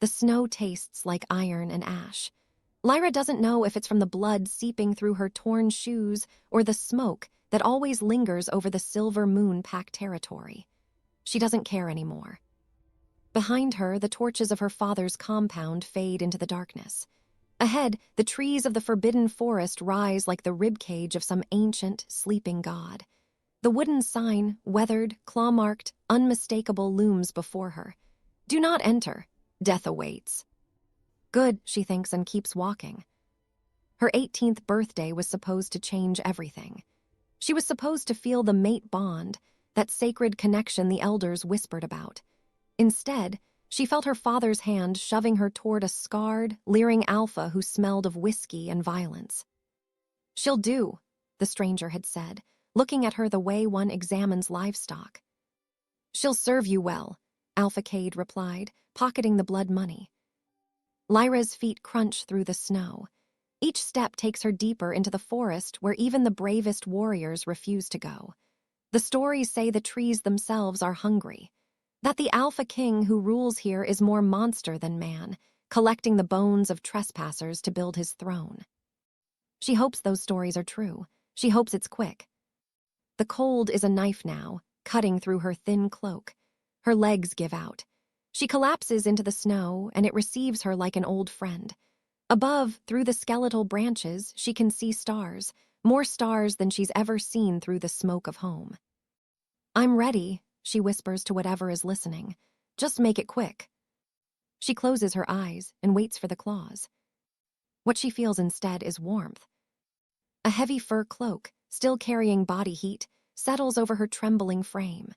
The snow tastes like iron and ash. Lyra doesn't know if it's from the blood seeping through her torn shoes or the smoke that always lingers over the silver moon-packed territory. She doesn't care anymore. Behind her, the torches of her father's compound fade into the darkness. Ahead, the trees of the forbidden forest rise like the ribcage of some ancient, sleeping god. The wooden sign, weathered, claw-marked, unmistakable, looms before her. Do not enter. Death awaits. Good, she thinks, and keeps walking. Her 18th birthday was supposed to change everything. She was supposed to feel the mate bond, that sacred connection the elders whispered about. Instead, she felt her father's hand shoving her toward a scarred, leering alpha who smelled of whiskey and violence. She'll do, the stranger had said, looking at her the way one examines livestock. She'll serve you well, Alpha Cade replied, pocketing the blood money. Lyra's feet crunch through the snow. Each step takes her deeper into the forest where even the bravest warriors refuse to go. The stories say the trees themselves are hungry, that the Alpha King who rules here is more monster than man, collecting the bones of trespassers to build his throne. She hopes those stories are true. She hopes it's quick. The cold is a knife now, cutting through her thin cloak. Her legs give out. She collapses into the snow, and it receives her like an old friend. Above, through the skeletal branches, she can see stars, more stars than she's ever seen through the smoke of home. I'm ready, she whispers to whatever is listening. Just make it quick. She closes her eyes and waits for the claws. What she feels instead is warmth. A heavy fur cloak, still carrying body heat, settles over her trembling frame.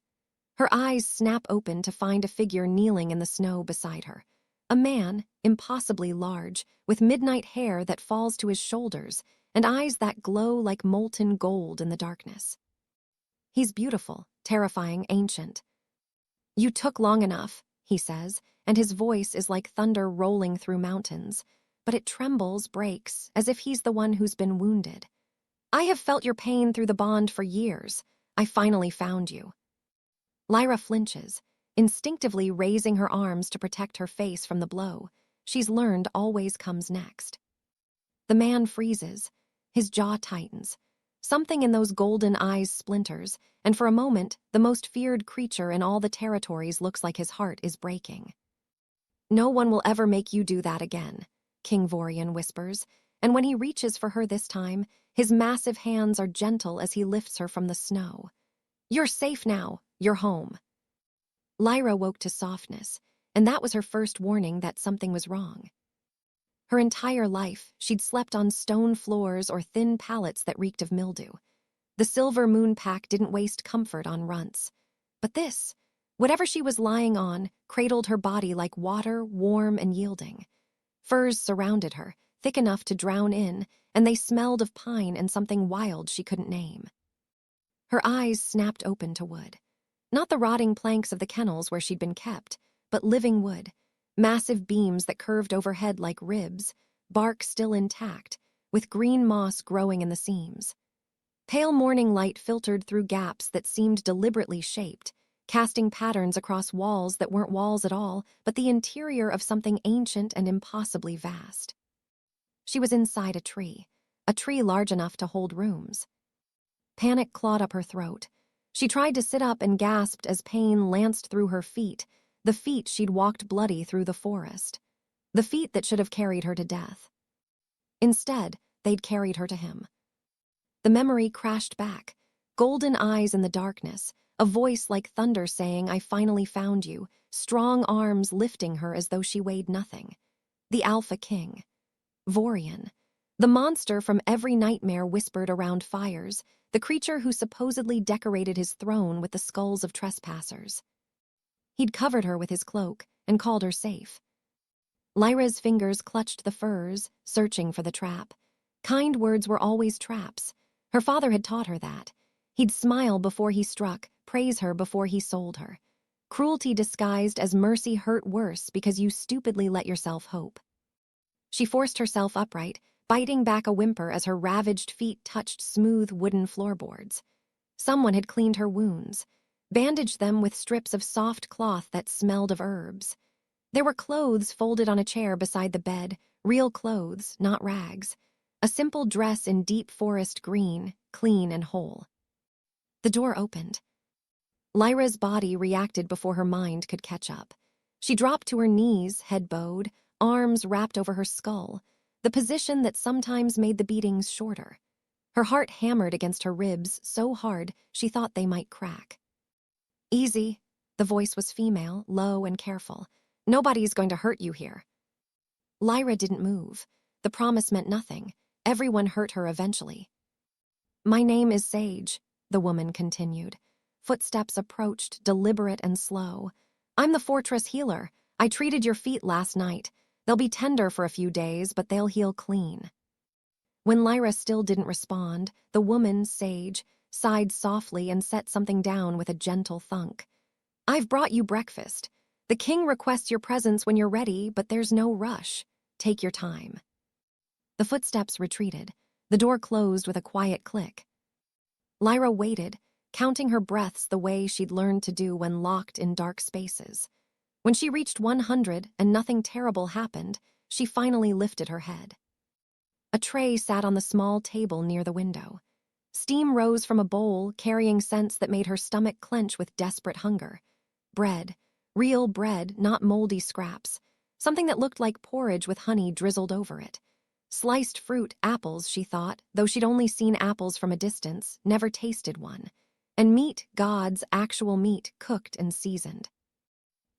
Her eyes snap open to find a figure kneeling in the snow beside her. A man, impossibly large, with midnight hair that falls to his shoulders and eyes that glow like molten gold in the darkness. He's beautiful, terrifying, ancient. You took long enough, he says, and his voice is like thunder rolling through mountains, but it trembles, breaks, as if he's the one who's been wounded. I have felt your pain through the bond for years. I finally found you. Lyra flinches, instinctively raising her arms to protect her face from the blow. She's learned always comes next. The man freezes. His jaw tightens. Something in those golden eyes splinters, and for a moment, the most feared creature in all the territories looks like his heart is breaking. No one will ever make you do that again, King Vorian whispers, and when he reaches for her this time, his massive hands are gentle as he lifts her from the snow. You're safe now. You're home. Lyra woke to softness, and that was her first warning that something was wrong. Her entire life, she'd slept on stone floors or thin pallets that reeked of mildew. The silver moon pack didn't waste comfort on runts. But this, whatever she was lying on, cradled her body like water, warm and yielding. Furs surrounded her, thick enough to drown in, and they smelled of pine and something wild she couldn't name. Her eyes snapped open to wood. Not the rotting planks of the kennels where she'd been kept, but living wood, massive beams that curved overhead like ribs, bark still intact, with green moss growing in the seams. Pale morning light filtered through gaps that seemed deliberately shaped, casting patterns across walls that weren't walls at all, but the interior of something ancient and impossibly vast. She was inside a tree large enough to hold rooms. Panic clawed up her throat. She tried to sit up and gasped as pain lanced through her feet, the feet she'd walked bloody through the forest, the feet that should have carried her to death. Instead, they'd carried her to him. The memory crashed back, golden eyes in the darkness, a voice like thunder saying, I finally found you, strong arms lifting her as though she weighed nothing. The Alpha King. Vorian. The monster from every nightmare whispered around fires, the creature who supposedly decorated his throne with the skulls of trespassers. He'd covered her with his cloak and called her safe. Lyra's fingers clutched the furs, searching for the trap. Kind words were always traps. Her father had taught her that. He'd smile before he struck, praise her before he sold her. Cruelty disguised as mercy hurt worse because you stupidly let yourself hope. She forced herself upright, biting back a whimper as her ravaged feet touched smooth wooden floorboards. Someone had cleaned her wounds, bandaged them with strips of soft cloth that smelled of herbs. There were clothes folded on a chair beside the bed, real clothes, not rags. A simple dress in deep forest green, clean and whole. The door opened. Lyra's body reacted before her mind could catch up. She dropped to her knees, head bowed, arms wrapped over her skull, the position that sometimes made the beatings shorter. Her heart hammered against her ribs so hard she thought they might crack. "Easy." The voice was female, low and careful. "Nobody's going to hurt you here." Lyra didn't move. The promise meant nothing. Everyone hurt her eventually. "My name is Sage," the woman continued. Footsteps approached, deliberate and slow. "I'm the fortress healer. I treated your feet last night. They'll be tender for a few days, but they'll heal clean." When Lyra still didn't respond, the woman, Sage, sighed softly and set something down with a gentle thunk. "I've brought you breakfast. The king requests your presence when you're ready, but there's no rush. Take your time." The footsteps retreated. The door closed with a quiet click. Lyra waited, counting her breaths the way she'd learned to do when locked in dark spaces. When she reached 100 and nothing terrible happened, she finally lifted her head. A tray sat on the small table near the window. Steam rose from a bowl, carrying scents that made her stomach clench with desperate hunger. Bread. Real bread, not moldy scraps. Something that looked like porridge with honey drizzled over it. Sliced fruit, apples, she thought, though she'd only seen apples from a distance, never tasted one. And meat, God's actual meat, cooked and seasoned.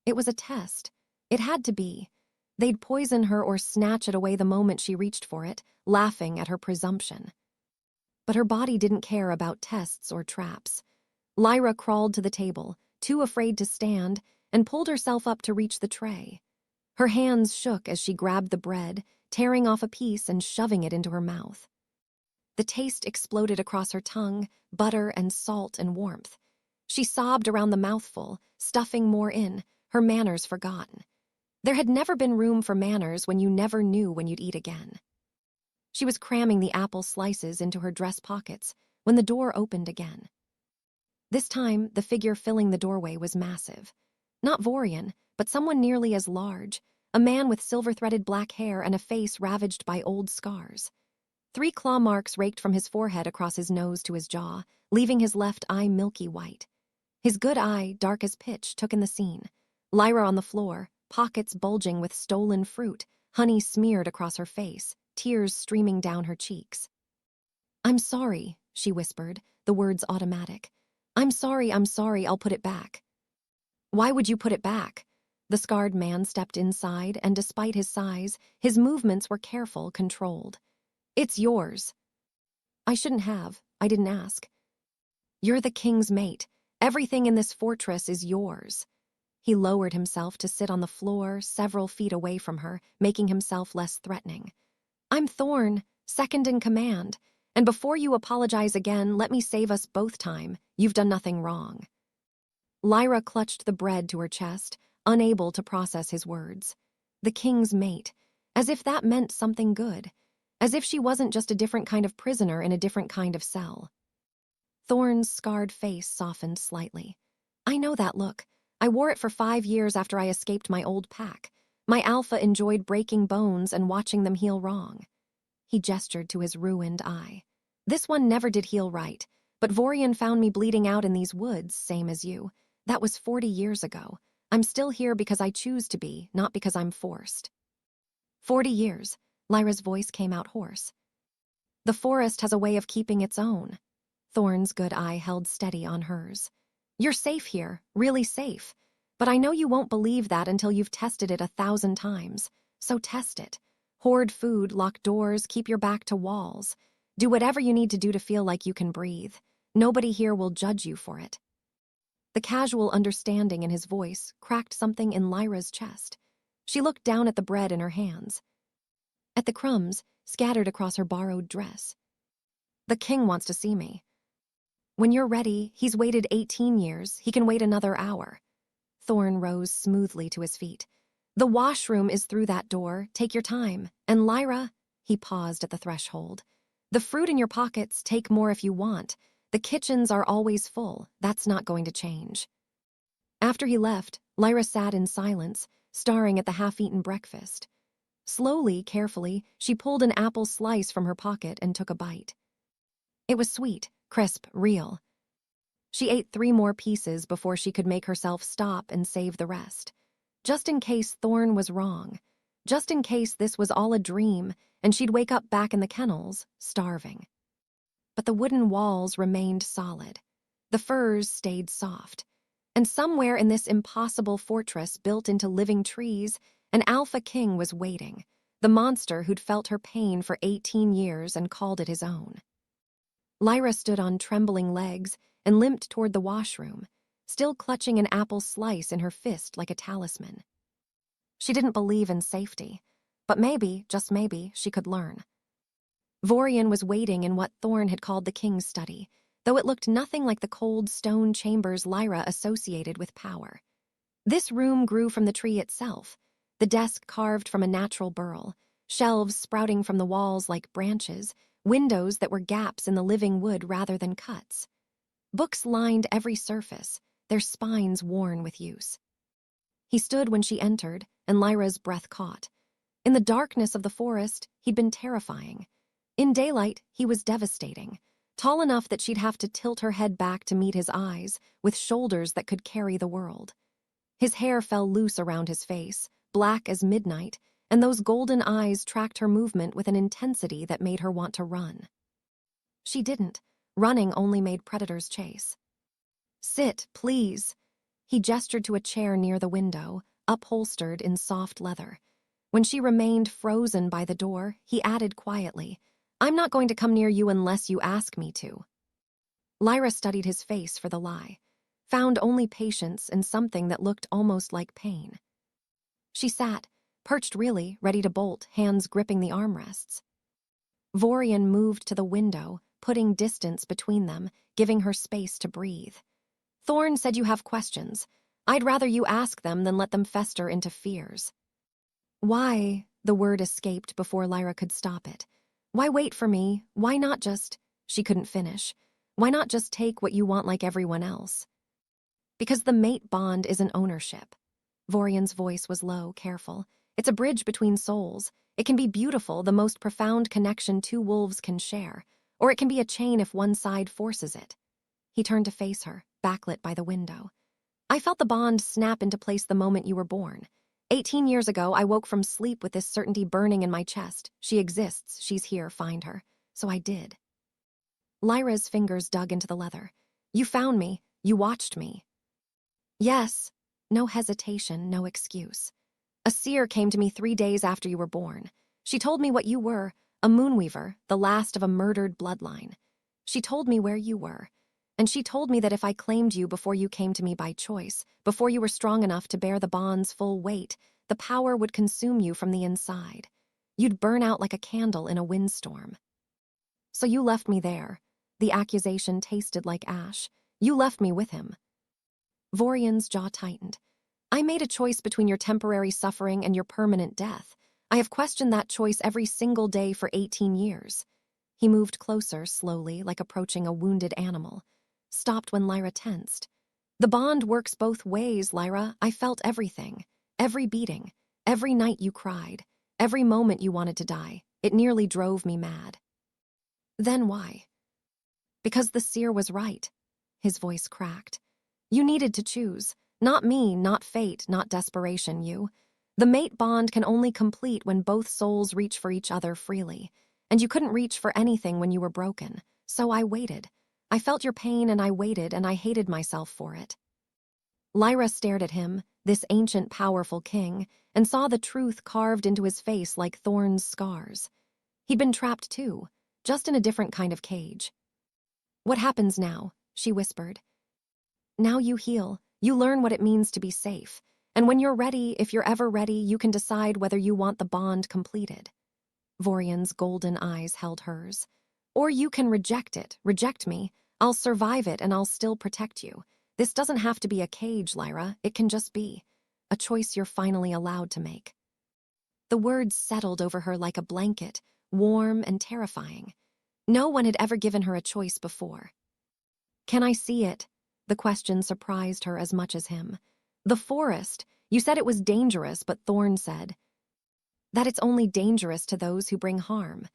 It was a test. It had to be. They'd poison her or snatch it away the moment she reached for it, laughing at her presumption. But her body didn't care about tests or traps. Lyra crawled to the table, too afraid to stand, and pulled herself up to reach the tray. Her hands shook as she grabbed the bread, tearing off a piece and shoving it into her mouth. The taste exploded across her tongue, butter and salt and warmth. She sobbed around the mouthful, stuffing more in, her manners forgotten. There had never been room for manners when you never knew when you'd eat again. She was cramming the apple slices into her dress pockets when the door opened again. This time, the figure filling the doorway was massive. Not Vorian, but someone nearly as large, a man with silver-threaded black hair and a face ravaged by old scars. 3 claw marks raked from his forehead across his nose to his jaw, leaving his left eye milky white. His good eye, dark as pitch, took in the scene. Lyra on the floor, pockets bulging with stolen fruit, honey smeared across her face, tears streaming down her cheeks. "I'm sorry," she whispered, the words automatic. I'm sorry, I'll put it back." "Why would you put it back?" The scarred man stepped inside, and despite his size, his movements were careful, controlled. "It's yours." "I shouldn't have. I didn't ask." "You're the king's mate. Everything in this fortress is yours." He lowered himself to sit on the floor, several feet away from her, making himself less threatening. "I'm Thorn, second in command, and before you apologize again, let me save us both time. You've done nothing wrong." Lyra clutched the bread to her chest, unable to process his words. The king's mate, as if that meant something good, as if she wasn't just a different kind of prisoner in a different kind of cell. Thorn's scarred face softened slightly. "I know that look. I wore it for 5 years after I escaped my old pack. My alpha enjoyed breaking bones and watching them heal wrong." He gestured to his ruined eye. "This one never did heal right, but Vorian found me bleeding out in these woods, same as you. That was 40 years ago. I'm still here because I choose to be, not because I'm forced." 40 years, Lyra's voice came out hoarse. "The forest has a way of keeping its own." Thorn's good eye held steady on hers. "You're safe here, really safe. But I know you won't believe that until you've tested it 1,000 times. So test it. Hoard food, lock doors, keep your back to walls. Do whatever you need to do to feel like you can breathe. Nobody here will judge you for it." The casual understanding in his voice cracked something in Lyra's chest. She looked down at the bread in her hands, at the crumbs scattered across her borrowed dress. "The king wants to see me." "When you're ready, he's waited 18 years. He can wait another hour." Thorn rose smoothly to his feet. "The washroom is through that door. Take your time. And Lyra," he paused at the threshold, "the fruit in your pockets, take more if you want. The kitchens are always full. That's not going to change." After he left, Lyra sat in silence, staring at the half-eaten breakfast. Slowly, carefully, she pulled an apple slice from her pocket and took a bite. It was sweet, crisp, real. She ate 3 more pieces before she could make herself stop and save the rest. Just in case Thorn was wrong. Just in case this was all a dream and she'd wake up back in the kennels, starving. But the wooden walls remained solid. The furs stayed soft. And somewhere in this impossible fortress built into living trees, an alpha king was waiting, the monster who'd felt her pain for 18 years and called it his own. Lyra stood on trembling legs and limped toward the washroom, still clutching an apple slice in her fist like a talisman. She didn't believe in safety, but maybe, just maybe, she could learn. Vorian was waiting in what Thorn had called the king's study, though it looked nothing like the cold stone chambers Lyra associated with power. This room grew from the tree itself, the desk carved from a natural burl, shelves sprouting from the walls like branches, windows that were gaps in the living wood rather than cuts. Books lined every surface, their spines worn with use. He stood when she entered, and Lyra's breath caught. In the darkness of the forest, he'd been terrifying. In daylight, he was devastating, tall enough that she'd have to tilt her head back to meet his eyes, with shoulders that could carry the world. His hair fell loose around his face, black as midnight, and those golden eyes tracked her movement with an intensity that made her want to run. She didn't. Running only made predators chase. "Sit, please." He gestured to a chair near the window, upholstered in soft leather. When she remained frozen by the door, he added quietly, "I'm not going to come near you unless you ask me to." Lyra studied his face for the lie, found only patience and something that looked almost like pain. She sat, perched really, ready to bolt, hands gripping the armrests. Vorian moved to the window, putting distance between them, giving her space to breathe. "Thorn said you have questions. I'd rather you ask them than let them fester into fears." "Why?" The word escaped before Lyra could stop it. "Why wait for me? Why not just—" She couldn't finish. "Why not just take what you want like everyone else?" "Because the mate bond isn't ownership." Vorian's voice was low, careful. "It's a bridge between souls. It can be beautiful, the most profound connection 2 wolves can share. Or it can be a chain if one side forces it." He turned to face her, backlit by the window. "I felt the bond snap into place the moment you were born. 18 years ago, I woke from sleep with this certainty burning in my chest. She exists, she's here, find her. So I did." Lyra's fingers dug into the leather. "You found me. You watched me." "Yes." No hesitation, no excuse. "A seer came to me 3 days after you were born. She told me what you were, a moonweaver, the last of a murdered bloodline. She told me where you were. And she told me that if I claimed you before you came to me by choice, before you were strong enough to bear the bond's full weight, the power would consume you from the inside. You'd burn out like a candle in a windstorm. So you left me there." The accusation tasted like ash. "You left me with him." Vorian's jaw tightened. "I made a choice between your temporary suffering and your permanent death. I have questioned that choice every single day for 18 years. He moved closer, slowly, like approaching a wounded animal. Stopped when Lyra tensed. "The bond works both ways, Lyra. I felt everything. Every beating. Every night you cried. Every moment you wanted to die. It nearly drove me mad." "Then why?" "Because the seer was right." His voice cracked. "You needed to choose. Not me, not fate, not desperation, you. The mate bond can only complete when both souls reach for each other freely. And you couldn't reach for anything when you were broken. So I waited. I felt your pain and I waited and I hated myself for it." Lyra stared at him, this ancient powerful king, and saw the truth carved into his face like Thorn's scars. He'd been trapped too, just in a different kind of cage. "What happens now?" she whispered. "Now you heal. You learn what it means to be safe. And when you're ready, if you're ever ready, you can decide whether you want the bond completed." Vorian's golden eyes held hers. "Or you can reject it, reject me. I'll survive it and I'll still protect you. This doesn't have to be a cage, Lyra. It can just be a choice you're finally allowed to make." The words settled over her like a blanket, warm and terrifying. No one had ever given her a choice before. "Can I see it?" The question surprised her as much as him. The forest, You said it was dangerous, but Thorn said that it's only dangerous to those who bring harm.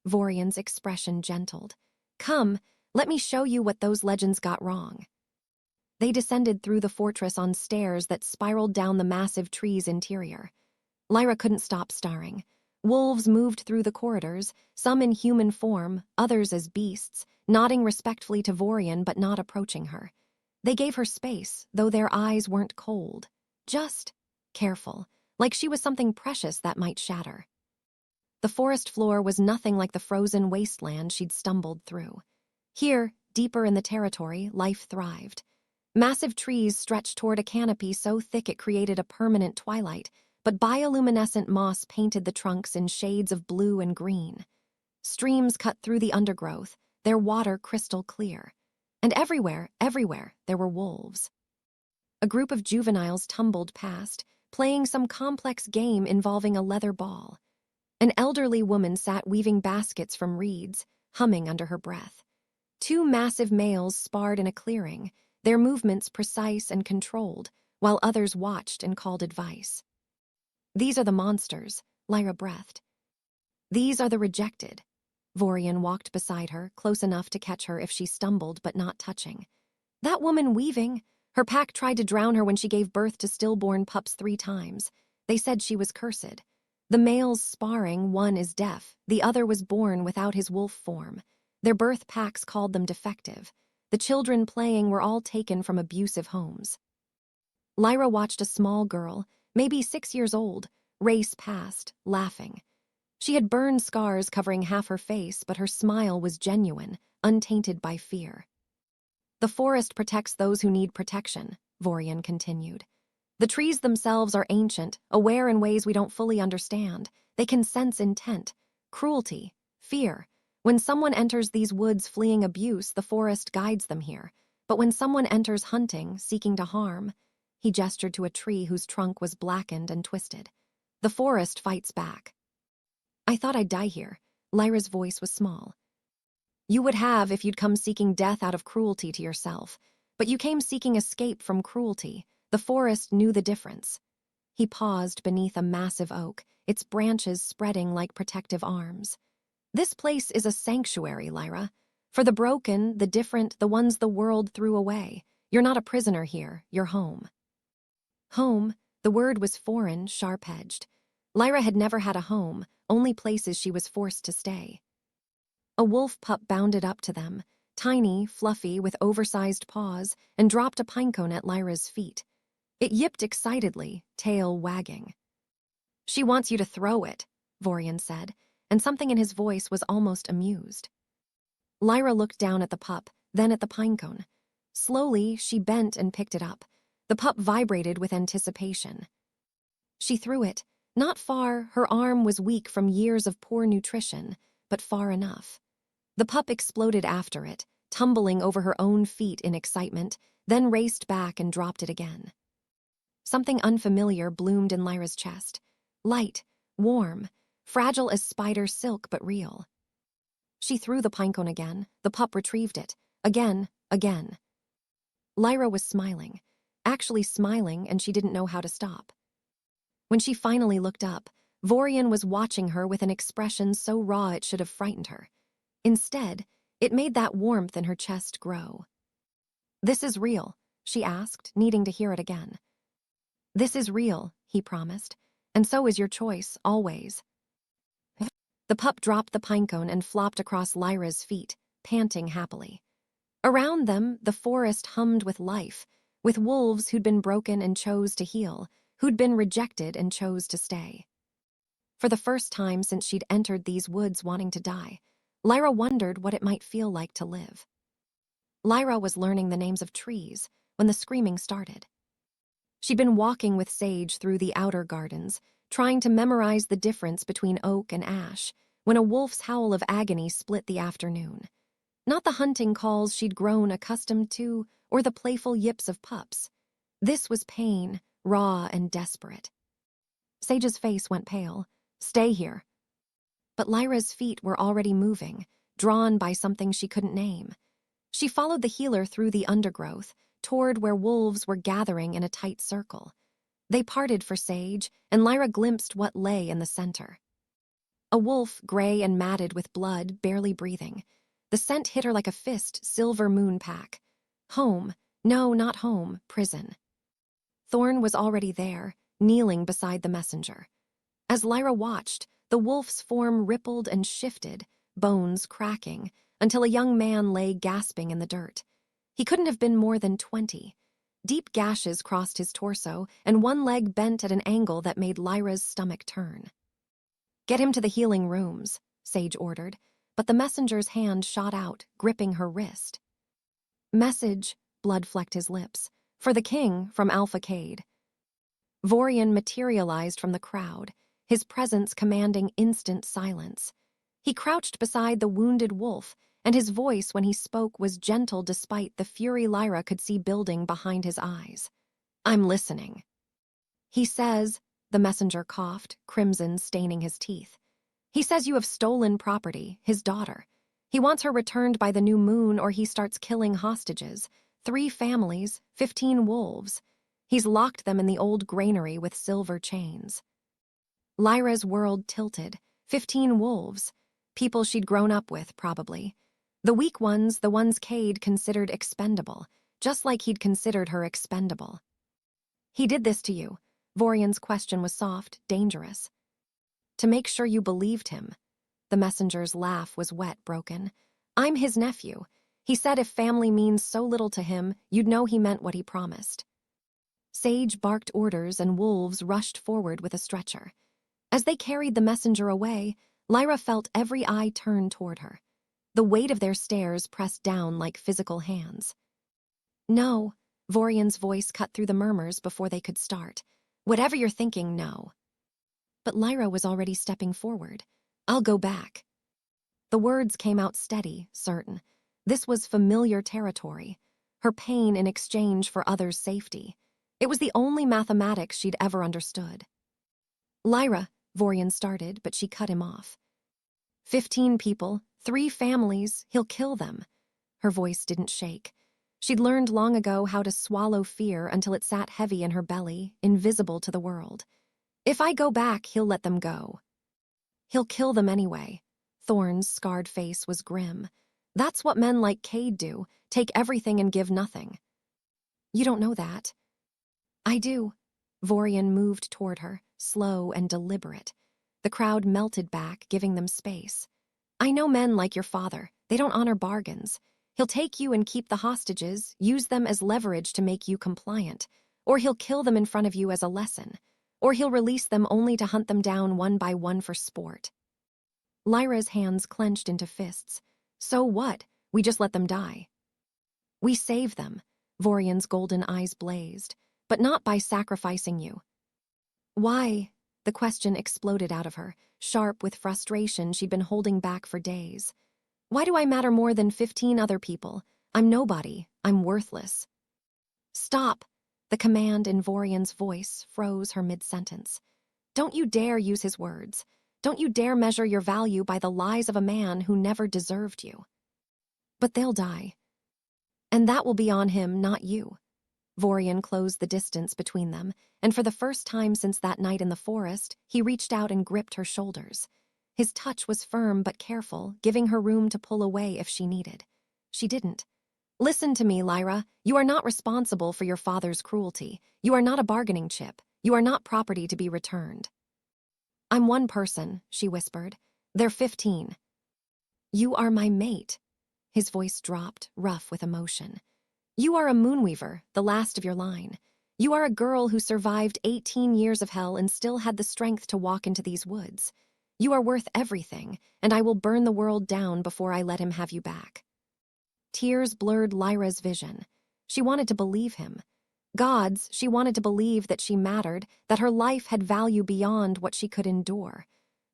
Vorian's expression gentled. Come, let me show you what those legends got wrong. They descended through the fortress on stairs that spiraled down the massive tree's interior. Lyra couldn't stop staring. Wolves moved through the corridors, some in human form, others as beasts, nodding respectfully to Vorian but not approaching her. They gave her space, though their eyes weren't cold. Just careful, like she was something precious that might shatter. The forest floor was nothing like the frozen wasteland she'd stumbled through. Here, deeper in the territory, life thrived. Massive trees stretched toward a canopy so thick it created a permanent twilight, but bioluminescent moss painted the trunks in shades of blue and green. Streams cut through the undergrowth, their water crystal clear. And everywhere, there were wolves. A group of juveniles tumbled past, playing some complex game involving a leather ball. An elderly woman sat weaving baskets from reeds, humming under her breath. Two massive males sparred in a clearing, their movements precise and controlled, while others watched and called advice. These are the monsters, Lyra breathed. These are the rejected. Vorian walked beside her, close enough to catch her if she stumbled but not touching. That woman weaving. Her pack tried to drown her when she gave birth to stillborn pups 3 times. They said she was cursed. The males sparring, one is deaf, the other was born without his wolf form. Their birth packs called them defective. The children playing were all taken from abusive homes. Lyra watched a small girl, maybe 6 years old, race past, laughing. She had burn scars covering half her face, but her smile was genuine, untainted by fear. The forest protects those who need protection, Vorian continued. The trees themselves are ancient, aware in ways we don't fully understand. They can sense intent, cruelty, fear. When someone enters these woods fleeing abuse, the forest guides them here. But when someone enters hunting, seeking to harm, he gestured to a tree whose trunk was blackened and twisted. The forest fights back. I thought I'd die here. Lyra's voice was small. You would have if you'd come seeking death out of cruelty to yourself. But you came seeking escape from cruelty. The forest knew the difference. He paused beneath a massive oak, its branches spreading like protective arms. This place is a sanctuary, Lyra. For the broken, the different, the ones the world threw away. You're not a prisoner here, you're home. Home, the word was foreign, sharp-edged. Lyra had never had a home, only places she was forced to stay. A wolf pup bounded up to them, tiny, fluffy, with oversized paws, and dropped a pinecone at Lyra's feet. It yipped excitedly, tail wagging. She wants you to throw it, Vorian said, and something in his voice was almost amused. Lyra looked down at the pup, then at the pinecone. Slowly, she bent and picked it up. The pup vibrated with anticipation. She threw it. Not far, her arm was weak from years of poor nutrition, but far enough. The pup exploded after it, tumbling over her own feet in excitement, then raced back and dropped it again. Something unfamiliar bloomed in Lyra's chest. Light, warm, fragile as spider silk but real. She threw the pinecone again. The pup retrieved it. Again. Lyra was smiling. Actually smiling, and she didn't know how to stop. When she finally looked up, Vorian was watching her with an expression so raw it should have frightened her. Instead, it made that warmth in her chest grow. This is real, she asked, needing to hear it again. This is real, he promised, and so is your choice, always. The pup dropped the pinecone and flopped across Lyra's feet, panting happily. Around them, the forest hummed with life, with wolves who'd been broken and chose to heal, who'd been rejected and chose to stay. For the first time since she'd entered these woods wanting to die, Lyra wondered what it might feel like to live. Lyra was learning the names of trees when the screaming started. She'd been walking with Sage through the outer gardens, trying to memorize the difference between oak and ash, when a wolf's howl of agony split the afternoon. Not the hunting calls she'd grown accustomed to, or the playful yips of pups. This was pain, raw and desperate. Sage's face went pale. Stay here. But Lyra's feet were already moving, drawn by something she couldn't name. She followed the healer through the undergrowth, toward where wolves were gathering in a tight circle. They parted for Sage, and Lyra glimpsed what lay in the center. A wolf, gray and matted with blood, barely breathing. The scent hit her like a fist, silver moon pack. Home. No, not home. Prison. Thorn was already there, kneeling beside the messenger. As Lyra watched, the wolf's form rippled and shifted, bones cracking, until a young man lay gasping in the dirt. He couldn't have been more than 20. Deep gashes crossed his torso, and one leg bent at an angle that made Lyra's stomach turn. "Get him to the healing rooms," Sage ordered, but the messenger's hand shot out, gripping her wrist. "Message," blood flecked his lips, "for the king from Alpha Cade." Vorian materialized from the crowd, his presence commanding instant silence. He crouched beside the wounded wolf, and his voice when he spoke was gentle despite the fury Lyra could see building behind his eyes. "I'm listening." "He says," the messenger coughed, crimson staining his teeth. "He says you have stolen property, his daughter. He wants her returned by the new moon or he starts killing hostages. 3 families, 15 wolves. He's locked them in the old granary with silver chains." Lyra's world tilted. 15 wolves. People she'd grown up with, probably. The weak ones, the ones Cade considered expendable, just like he'd considered her expendable. "He did this to you." Vorian's question was soft, dangerous. "To make sure you believed him." The messenger's laugh was wet, broken. "I'm his nephew. He said if family means so little to him, you'd know he meant what he promised." Sage barked orders and wolves rushed forward with a stretcher. As they carried the messenger away, Lyra felt every eye turn toward her. The weight of their stares pressed down like physical hands. "No," Vorian's voice cut through the murmurs before they could start. "Whatever you're thinking, no." But Lyra was already stepping forward. "I'll go back." The words came out steady, certain. This was familiar territory. Her pain in exchange for others' safety. It was the only mathematics she'd ever understood. "Lyra," Vorian started, but she cut him off. 15 people, 3 families, he'll kill them." Her voice didn't shake. She'd learned long ago how to swallow fear until it sat heavy in her belly, invisible to the world. "If I go back, he'll let them go." "He'll kill them anyway." Thorn's scarred face was grim. "That's what men like Cade do, take everything and give nothing." "You don't know that." "I do." Vorian moved toward her, slow and deliberate. The crowd melted back, giving them space. "I know men like your father. They don't honor bargains. He'll take you and keep the hostages, use them as leverage to make you compliant. Or he'll kill them in front of you as a lesson. Or he'll release them only to hunt them down one by one for sport." Lyra's hands clenched into fists. "So what? We just let them die." "We save them." Vorian's golden eyes blazed. "But not by sacrificing you." "Why?" The question exploded out of her, sharp with frustration she'd been holding back for days. "Why do I matter more than 15 other people? I'm nobody. I'm worthless." "Stop!" The command in Vorian's voice froze her mid-sentence. "Don't you dare use his words. Don't you dare measure your value by the lies of a man who never deserved you." "But they'll die. And that will be on him, not you." Vorian closed the distance between them, and for the first time since that night in the forest, he reached out and gripped her shoulders. His touch was firm but careful, giving her room to pull away if she needed. She didn't. "Listen to me, Lyra. You are not responsible for your father's cruelty. You are not a bargaining chip. You are not property to be returned." "I'm one person," she whispered. "They're 15. "You are my mate." His voice dropped, rough with emotion. "You are a moonweaver, the last of your line. You are a girl who survived 18 years of hell and still had the strength to walk into these woods. You are worth everything, and I will burn the world down before I let him have you back." Tears blurred Lyra's vision. She wanted to believe him. Gods, she wanted to believe that she mattered, that her life had value beyond what she could endure.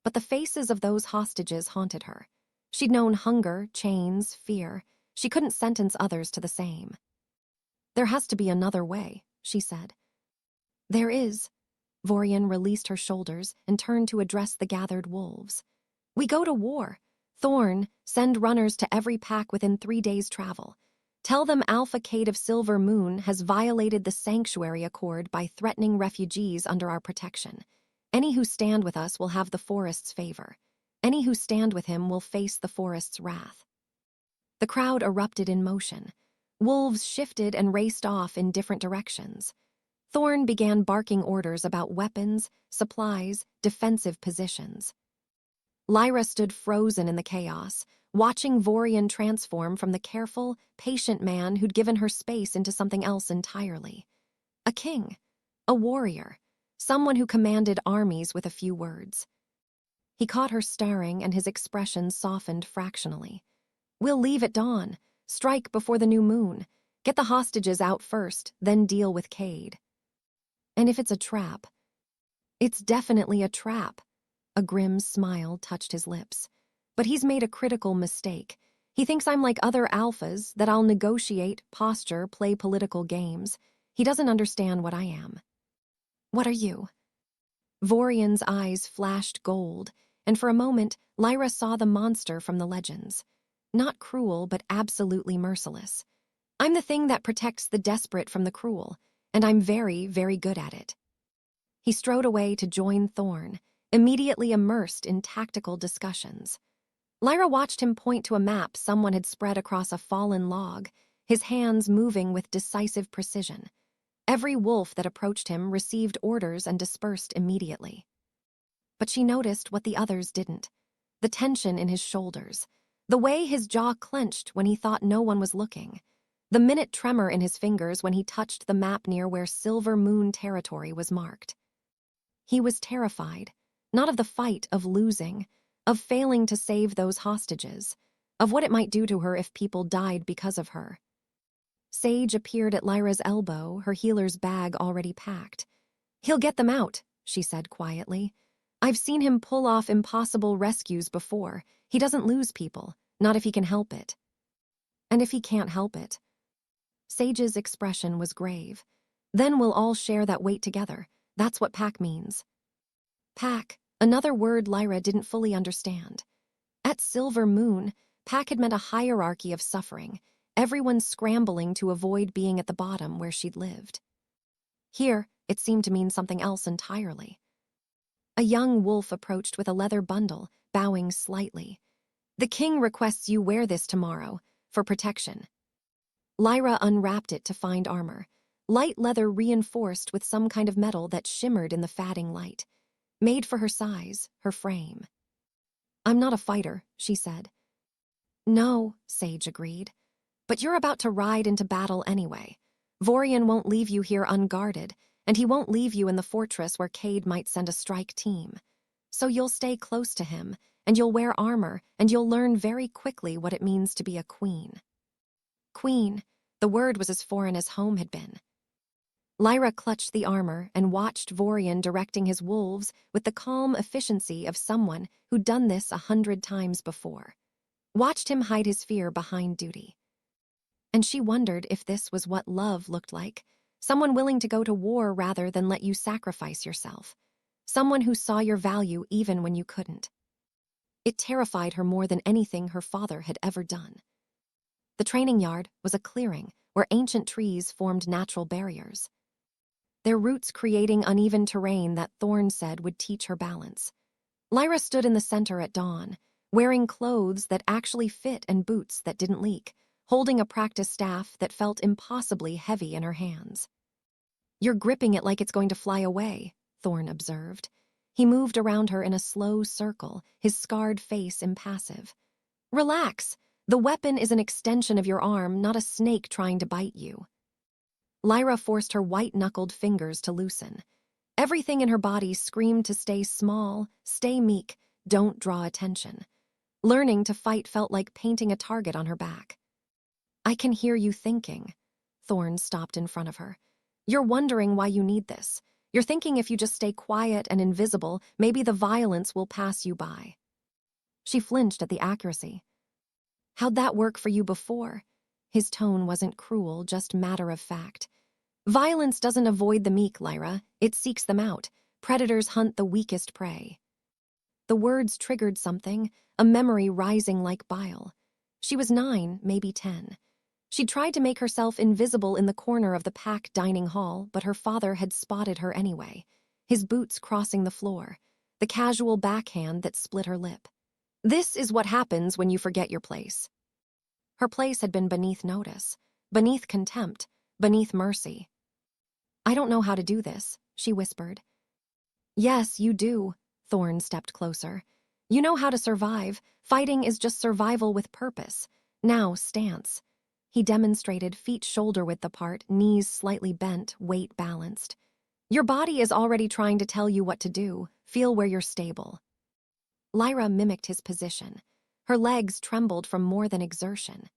But the faces of those hostages haunted her. She'd known hunger, chains, fear. She couldn't sentence others to the same. "There has to be another way," she said. "There is." Vorian released her shoulders and turned to address the gathered wolves. "We go to war. Thorn, send runners to every pack within 3 days' travel. Tell them Alpha Cade of Silver Moon has violated the Sanctuary Accord by threatening refugees under our protection. Any who stand with us will have the forest's favor. Any who stand with him will face the forest's wrath." The crowd erupted in motion. Wolves shifted and raced off in different directions. Thorn began barking orders about weapons, supplies, defensive positions. Lyra stood frozen in the chaos, watching Vorian transform from the careful, patient man who'd given her space into something else entirely. A king, a warrior, someone who commanded armies with a few words. He caught her staring, and his expression softened fractionally. "We'll leave at dawn, strike before the new moon, get the hostages out first, then deal with Cade. And if it's a trap, it's definitely a trap." A grim smile touched his lips. "But he's made a critical mistake. He thinks I'm like other alphas, that I'll negotiate, posture, play political games. He doesn't understand what I am." "What are you?" Vorian's eyes flashed gold, and for a moment, Lyra saw the monster from the legends. Not cruel, but absolutely merciless. "I'm the thing that protects the desperate from the cruel, and I'm very, very good at it." He strode away to join Thorn, immediately immersed in tactical discussions. Lyra watched him point to a map someone had spread across a fallen log, his hands moving with decisive precision. Every wolf that approached him received orders and dispersed immediately. But she noticed what the others didn't: the tension in his shoulders, the way his jaw clenched when he thought no one was looking, the minute tremor in his fingers when he touched the map near where Silver Moon territory was marked. He was terrified, not of the fight, of losing, of failing to save those hostages, of what it might do to her if people died because of her. Sage appeared at Lyra's elbow, her healer's bag already packed. "He'll get them out," she said quietly. "I've seen him pull off impossible rescues before. He doesn't lose people, not if he can help it." "And if he can't help it?" Sage's expression was grave. "Then we'll all share that weight together. That's what pack means." Pack, another word Lyra didn't fully understand. At Silver Moon, pack had meant a hierarchy of suffering, everyone scrambling to avoid being at the bottom where she'd lived. Here, it seemed to mean something else entirely. A young wolf approached with a leather bundle, bowing slightly. "The king requests you wear this tomorrow, for protection." Lyra unwrapped it to find armor, light leather reinforced with some kind of metal that shimmered in the fading light. Made for her size, her frame. "I'm not a fighter," she said. "No," Sage agreed. "But you're about to ride into battle anyway. Vorian won't leave you here unguarded, and he won't leave you in the fortress where Cade might send a strike team. So you'll stay close to him, and you'll wear armor, and you'll learn very quickly what it means to be a queen." Queen, the word was as foreign as home had been. Lyra clutched the armor and watched Vorian directing his wolves with the calm efficiency of someone who'd done this 100 times before. Watched him hide his fear behind duty. And she wondered if this was what love looked like, someone willing to go to war rather than let you sacrifice yourself, someone who saw your value even when you couldn't. It terrified her more than anything her father had ever done. The training yard was a clearing where ancient trees formed natural barriers, their roots creating uneven terrain that Thorn said would teach her balance. Lyra stood in the center at dawn, wearing clothes that actually fit and boots that didn't leak, holding a practice staff that felt impossibly heavy in her hands. "You're gripping it like it's going to fly away," Thorn observed. He moved around her in a slow circle, his scarred face impassive. "Relax. The weapon is an extension of your arm, not a snake trying to bite you." Lyra forced her white-knuckled fingers to loosen. Everything in her body screamed to stay small, stay meek, don't draw attention. Learning to fight felt like painting a target on her back. "I can hear you thinking." Thorn stopped in front of her. "You're wondering why you need this. You're thinking if you just stay quiet and invisible, maybe the violence will pass you by." She flinched at the accuracy. "How'd that work for you before?" His tone wasn't cruel, just matter of fact. "Violence doesn't avoid the meek, Lyra. It seeks them out. Predators hunt the weakest prey." The words triggered something, a memory rising like bile. She was 9, maybe 10. She tried to make herself invisible in the corner of the packed dining hall, but her father had spotted her anyway, his boots crossing the floor, the casual backhand that split her lip. This is what happens when you forget your place. Her place had been beneath notice, beneath contempt, beneath mercy. I don't know how to do this, she whispered. Yes, you do. Thorne stepped closer. You know how to survive. Fighting is just survival with purpose. Now, stance. He demonstrated, feet shoulder-width apart, knees slightly bent, weight balanced. Your body is already trying to tell you what to do. Feel where you're stable. Lyra mimicked his position. Her legs trembled from more than exertion.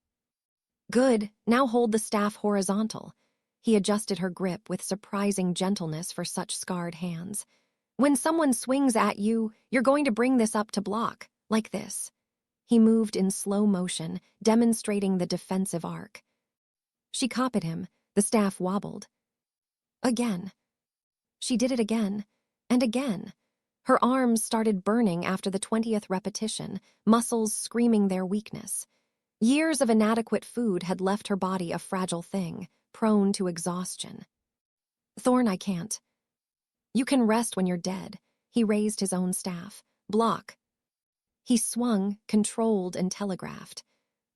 Good, now hold the staff horizontal. He adjusted her grip with surprising gentleness for such scarred hands. When someone swings at you, you're going to bring this up to block, like this. He moved in slow motion, demonstrating the defensive arc. She copied him. The staff wobbled. Again. She did it again, and again. Her arms started burning after the 20th repetition, muscles screaming their weakness. Years of inadequate food had left her body a fragile thing, prone to exhaustion. Thorne, I can't. You can rest when you're dead. He raised his own staff. Block. He swung, controlled, and telegraphed.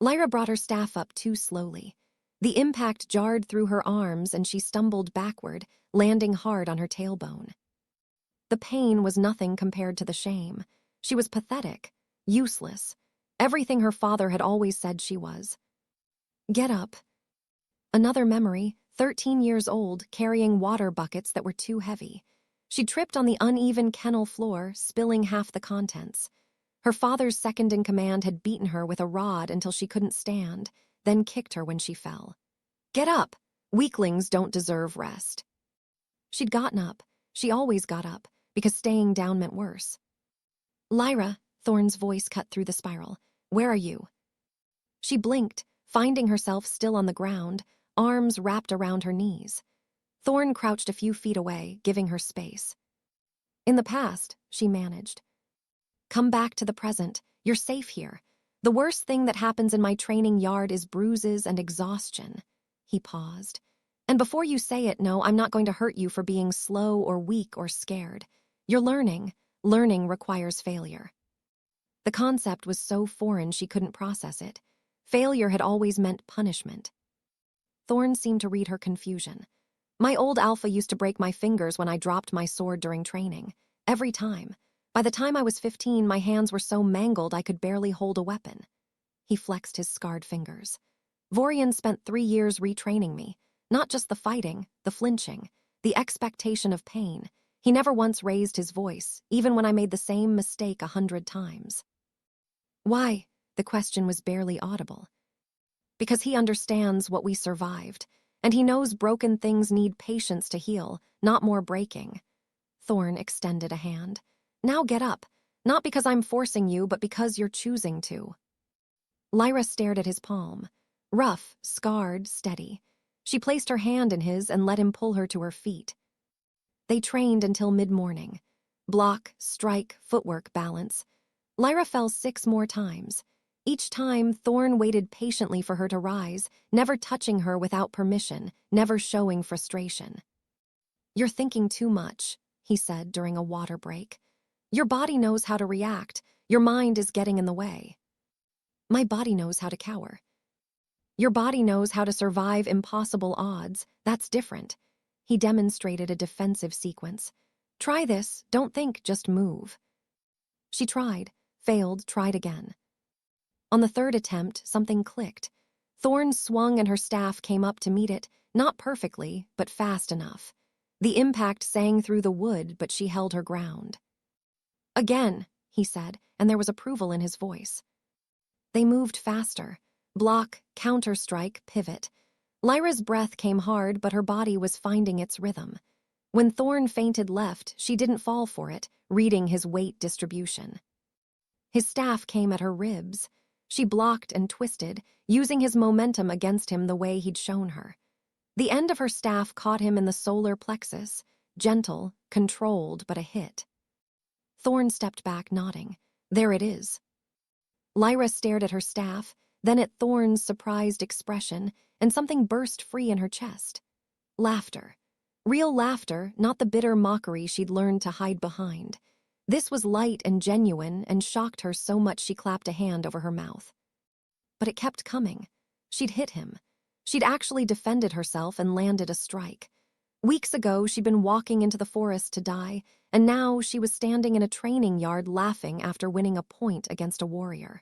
Lyra brought her staff up too slowly. The impact jarred through her arms and she stumbled backward, landing hard on her tailbone. The pain was nothing compared to the shame. She was pathetic, useless, everything her father had always said she was. Get up. Another memory, 13 years old, carrying water buckets that were too heavy. She tripped on the uneven kennel floor, spilling half the contents. Her father's second-in-command had beaten her with a rod until she couldn't stand, then kicked her when she fell. Get up! Weaklings don't deserve rest. She'd gotten up. She always got up, because staying down meant worse. Lyra, Thorne's voice cut through the spiral. Where are you? She blinked, finding herself still on the ground, arms wrapped around her knees. Thorne crouched a few feet away, giving her space. In the past, she managed. Come back to the present. You're safe here. The worst thing that happens in my training yard is bruises and exhaustion. He paused. And before you say it, no, I'm not going to hurt you for being slow or weak or scared. You're learning. Learning requires failure. The concept was so foreign she couldn't process it. Failure had always meant punishment. Thorne seemed to read her confusion. My old alpha used to break my fingers when I dropped my sword during training. Every time. By the time I was 15, my hands were so mangled I could barely hold a weapon. He flexed his scarred fingers. Vorian spent 3 years retraining me. Not just the fighting, the flinching, the expectation of pain. He never once raised his voice, even when I made the same mistake 100 times. Why? The question was barely audible. Because he understands what we survived, and he knows broken things need patience to heal, not more breaking. Thorne extended a hand. Now get up, not because I'm forcing you, but because you're choosing to. Lyra stared at his palm. Rough, scarred, steady. She placed her hand in his and let him pull her to her feet. They trained until mid-morning. Block, strike, footwork, balance. Lyra fell 6 more times. Each time, Thorne waited patiently for her to rise, never touching her without permission, never showing frustration. You're thinking too much, he said during a water break. Your body knows how to react. Your mind is getting in the way. My body knows how to cower. Your body knows how to survive impossible odds. That's different. He demonstrated a defensive sequence. Try this. Don't think, just move. She tried, failed, tried again. On the 3rd attempt, something clicked. Thorne swung and her staff came up to meet it, not perfectly, but fast enough. The impact sang through the wood, but she held her ground. Again, he said, and there was approval in his voice. They moved faster. Block, counter-strike, pivot. Lyra's breath came hard, but her body was finding its rhythm. When Thorne feinted left, she didn't fall for it, reading his weight distribution. His staff came at her ribs. She blocked and twisted, using his momentum against him the way he'd shown her. The end of her staff caught him in the solar plexus, gentle, controlled, but a hit. Thorne stepped back, nodding. There it is. Lyra stared at her staff, then at Thorn's surprised expression, and something burst free in her chest. Laughter. Real laughter, not the bitter mockery she'd learned to hide behind. This was light and genuine and shocked her so much she clapped a hand over her mouth. But it kept coming. She'd hit him. She'd actually defended herself and landed a strike. Weeks ago, she'd been walking into the forest to die, and now she was standing in a training yard laughing after winning a point against a warrior.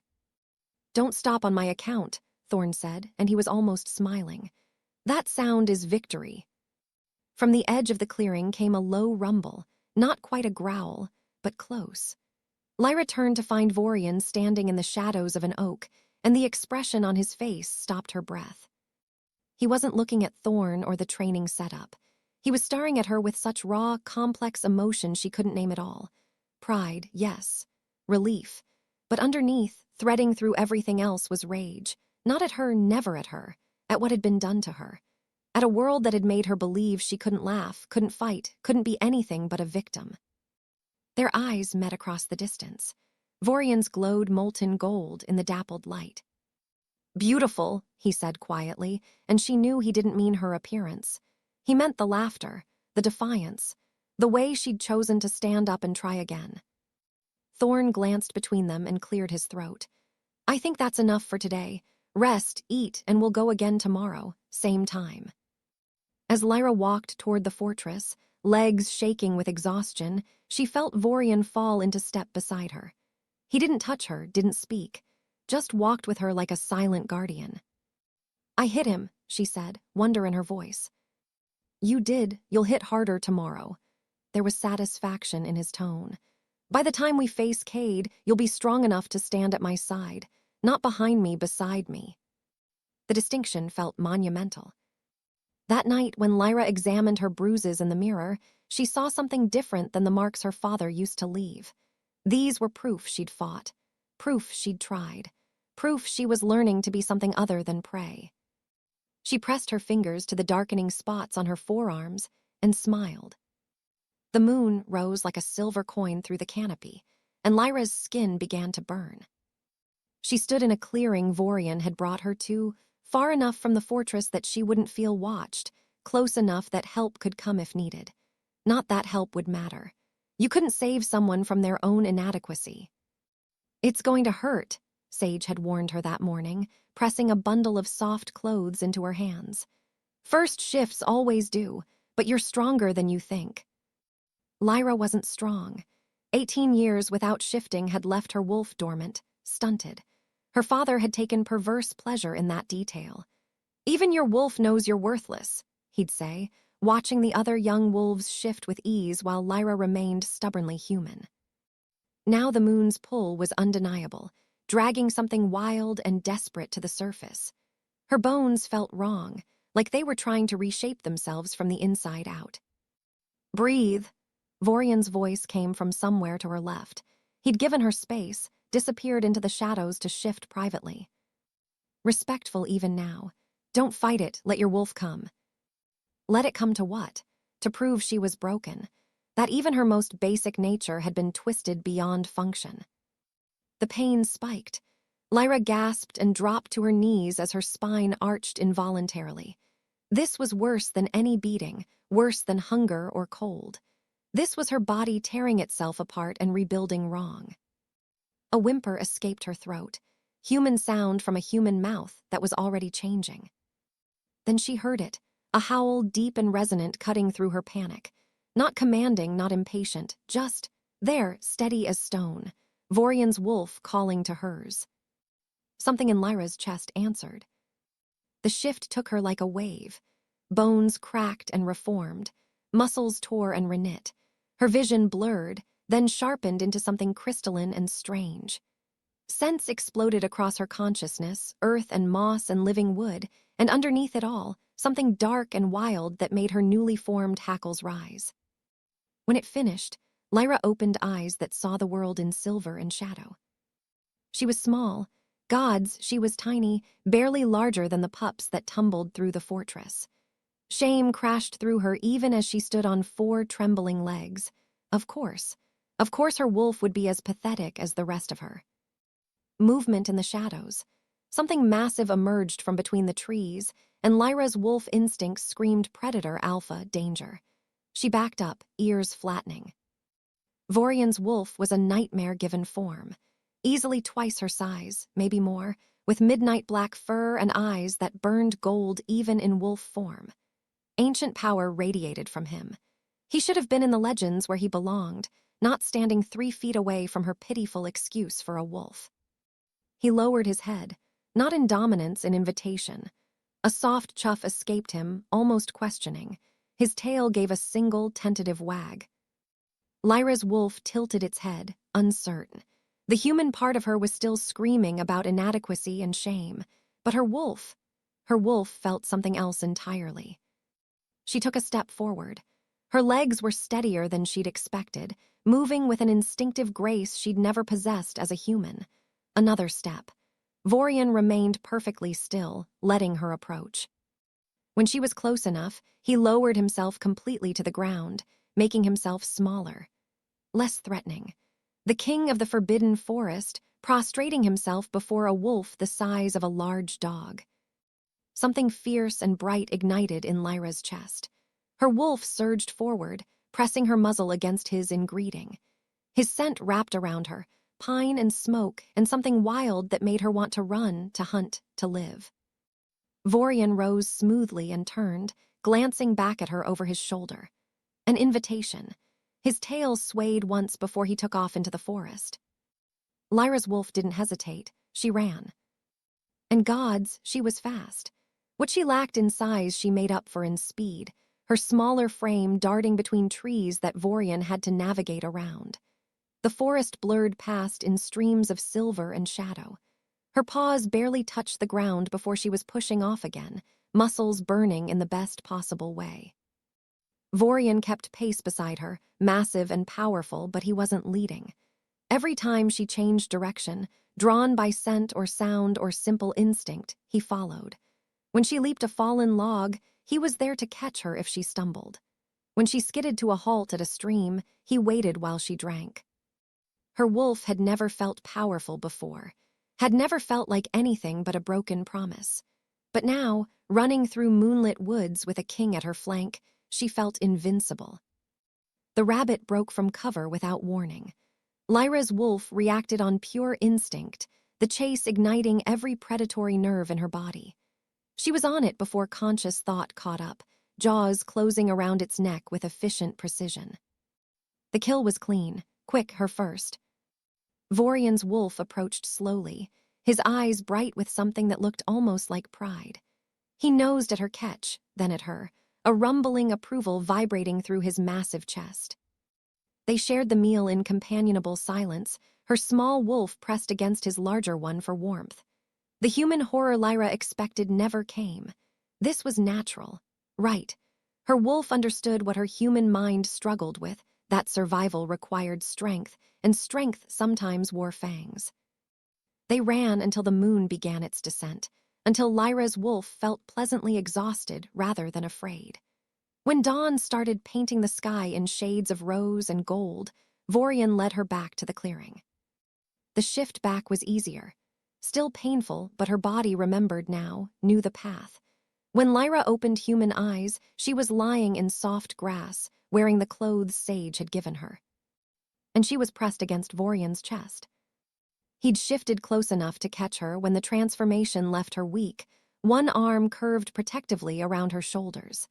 "Don't stop on my account," Thorn said, and he was almost smiling. "That sound is victory." From the edge of the clearing came a low rumble, not quite a growl, but close. Lyra turned to find Vorian standing in the shadows of an oak, and the expression on his face stopped her breath. He wasn't looking at Thorn or the training setup. He was staring at her with such raw, complex emotion she couldn't name it all. Pride, yes. Relief. But underneath, threading through everything else, was rage. Not at her, never at her. At what had been done to her. At a world that had made her believe she couldn't laugh, couldn't fight, couldn't be anything but a victim. Their eyes met across the distance. Vorian's glowed molten gold in the dappled light. "Beautiful," he said quietly, and she knew he didn't mean her appearance. He meant the laughter, the defiance, the way she'd chosen to stand up and try again. Thorn glanced between them and cleared his throat. "I think that's enough for today. Rest, eat, and we'll go again tomorrow, same time." As Lyra walked toward the fortress, legs shaking with exhaustion, she felt Vorian fall into step beside her. He didn't touch her, didn't speak, just walked with her like a silent guardian. "I hit him," she said, wonder in her voice. "You did. You'll hit harder tomorrow." There was satisfaction in his tone. "By the time we face Cade, you'll be strong enough to stand at my side, not behind me, beside me." The distinction felt monumental. That night, when Lyra examined her bruises in the mirror, she saw something different than the marks her father used to leave. These were proof she'd fought, proof she'd tried, proof she was learning to be something other than prey. She pressed her fingers to the darkening spots on her forearms and smiled. The moon rose like a silver coin through the canopy, and Lyra's skin began to burn. She stood in a clearing Vorian had brought her to, far enough from the fortress that she wouldn't feel watched, close enough that help could come if needed. Not that help would matter. You couldn't save someone from their own inadequacy. "It's going to hurt," Sage had warned her that morning, pressing a bundle of soft clothes into her hands. "First shifts always do, but you're stronger than you think." Lyra wasn't strong. 18 years without shifting had left her wolf dormant, stunted. Her father had taken perverse pleasure in that detail. "Even your wolf knows you're worthless," he'd say, watching the other young wolves shift with ease while Lyra remained stubbornly human. Now the moon's pull was undeniable, dragging something wild and desperate to the surface. Her bones felt wrong, like they were trying to reshape themselves from the inside out. "Breathe." Vorian's voice came from somewhere to her left. He'd given her space, disappeared into the shadows to shift privately. Respectful even now. "Don't fight it, let your wolf come." Let it come to what? To prove she was broken, that even her most basic nature had been twisted beyond function. The pain spiked. Lyra gasped and dropped to her knees as her spine arched involuntarily. This was worse than any beating, worse than hunger or cold. This was her body tearing itself apart and rebuilding wrong. A whimper escaped her throat, human sound from a human mouth that was already changing. Then she heard it, a howl deep and resonant cutting through her panic. Not commanding, not impatient, just there, steady as stone. Vorian's wolf calling to hers. Something in Lyra's chest answered. The shift took her like a wave. Bones cracked and reformed. Muscles tore and reknit. Her vision blurred, then sharpened into something crystalline and strange. Scents exploded across her consciousness, earth and moss and living wood, and underneath it all, something dark and wild that made her newly formed hackles rise. When it finished, Lyra opened eyes that saw the world in silver and shadow. She was small. Gods, she was tiny, barely larger than the pups that tumbled through the fortress. Shame crashed through her even as she stood on 4 trembling legs. Of course her wolf would be as pathetic as the rest of her. Movement in the shadows. Something massive emerged from between the trees, and Lyra's wolf instinct screamed predator, alpha, danger. She backed up, ears flattening. Vorian's wolf was a nightmare-given form, easily twice her size, maybe more, with midnight black fur and eyes that burned gold even in wolf form. Ancient power radiated from him. He should have been in the legends where he belonged, not standing 3 feet away from her pitiful excuse for a wolf. He lowered his head, not in dominance, in invitation. A soft chuff escaped him, almost questioning. His tail gave a single, tentative wag. Lyra's wolf tilted its head, uncertain. The human part of her was still screaming about inadequacy and shame, but her wolf felt something else entirely. She took a step forward. Her legs were steadier than she'd expected, moving with an instinctive grace she'd never possessed as a human. Another step. Vorian remained perfectly still, letting her approach. When she was close enough, he lowered himself completely to the ground, making himself smaller, less threatening. The king of the forbidden forest, prostrating himself before a wolf the size of a large dog. Something fierce and bright ignited in Lyra's chest. Her wolf surged forward, pressing her muzzle against his in greeting. His scent wrapped around her, pine and smoke, and something wild that made her want to run, to hunt, to live. Vorian rose smoothly and turned, glancing back at her over his shoulder. An invitation. His tail swayed once before he took off into the forest. Lyra's wolf didn't hesitate. She ran. And gods, she was fast. What she lacked in size she made up for in speed, her smaller frame darting between trees that Vorian had to navigate around. The forest blurred past in streams of silver and shadow. Her paws barely touched the ground before she was pushing off again, muscles burning in the best possible way. Vorian kept pace beside her, massive and powerful, but he wasn't leading. Every time she changed direction, drawn by scent or sound or simple instinct, he followed. When she leaped a fallen log, he was there to catch her if she stumbled. When she skidded to a halt at a stream, he waited while she drank. Her wolf had never felt powerful before, had never felt like anything but a broken promise. But now, running through moonlit woods with a king at her flank, she felt invincible. The rabbit broke from cover without warning. Lyra's wolf reacted on pure instinct, the chase igniting every predatory nerve in her body. She was on it before conscious thought caught up, jaws closing around its neck with efficient precision. The kill was clean, quick, her first. Vorian's wolf approached slowly, his eyes bright with something that looked almost like pride. He nosed at her catch, then at her, a rumbling approval vibrating through his massive chest. They shared the meal in companionable silence, her small wolf pressed against his larger one for warmth. The human horror Lyra expected never came. This was natural, right. Her wolf understood what her human mind struggled with, that survival required strength, and strength sometimes wore fangs. They ran until the moon began its descent, until Lyra's wolf felt pleasantly exhausted rather than afraid. When dawn started painting the sky in shades of rose and gold, Vorian led her back to the clearing. The shift back was easier. Still painful, but her body remembered now, knew the path. When Lyra opened human eyes, she was lying in soft grass, wearing the clothes Sage had given her. And she was pressed against Vorian's chest. He'd shifted close enough to catch her when the transformation left her weak, one arm curved protectively around her shoulders.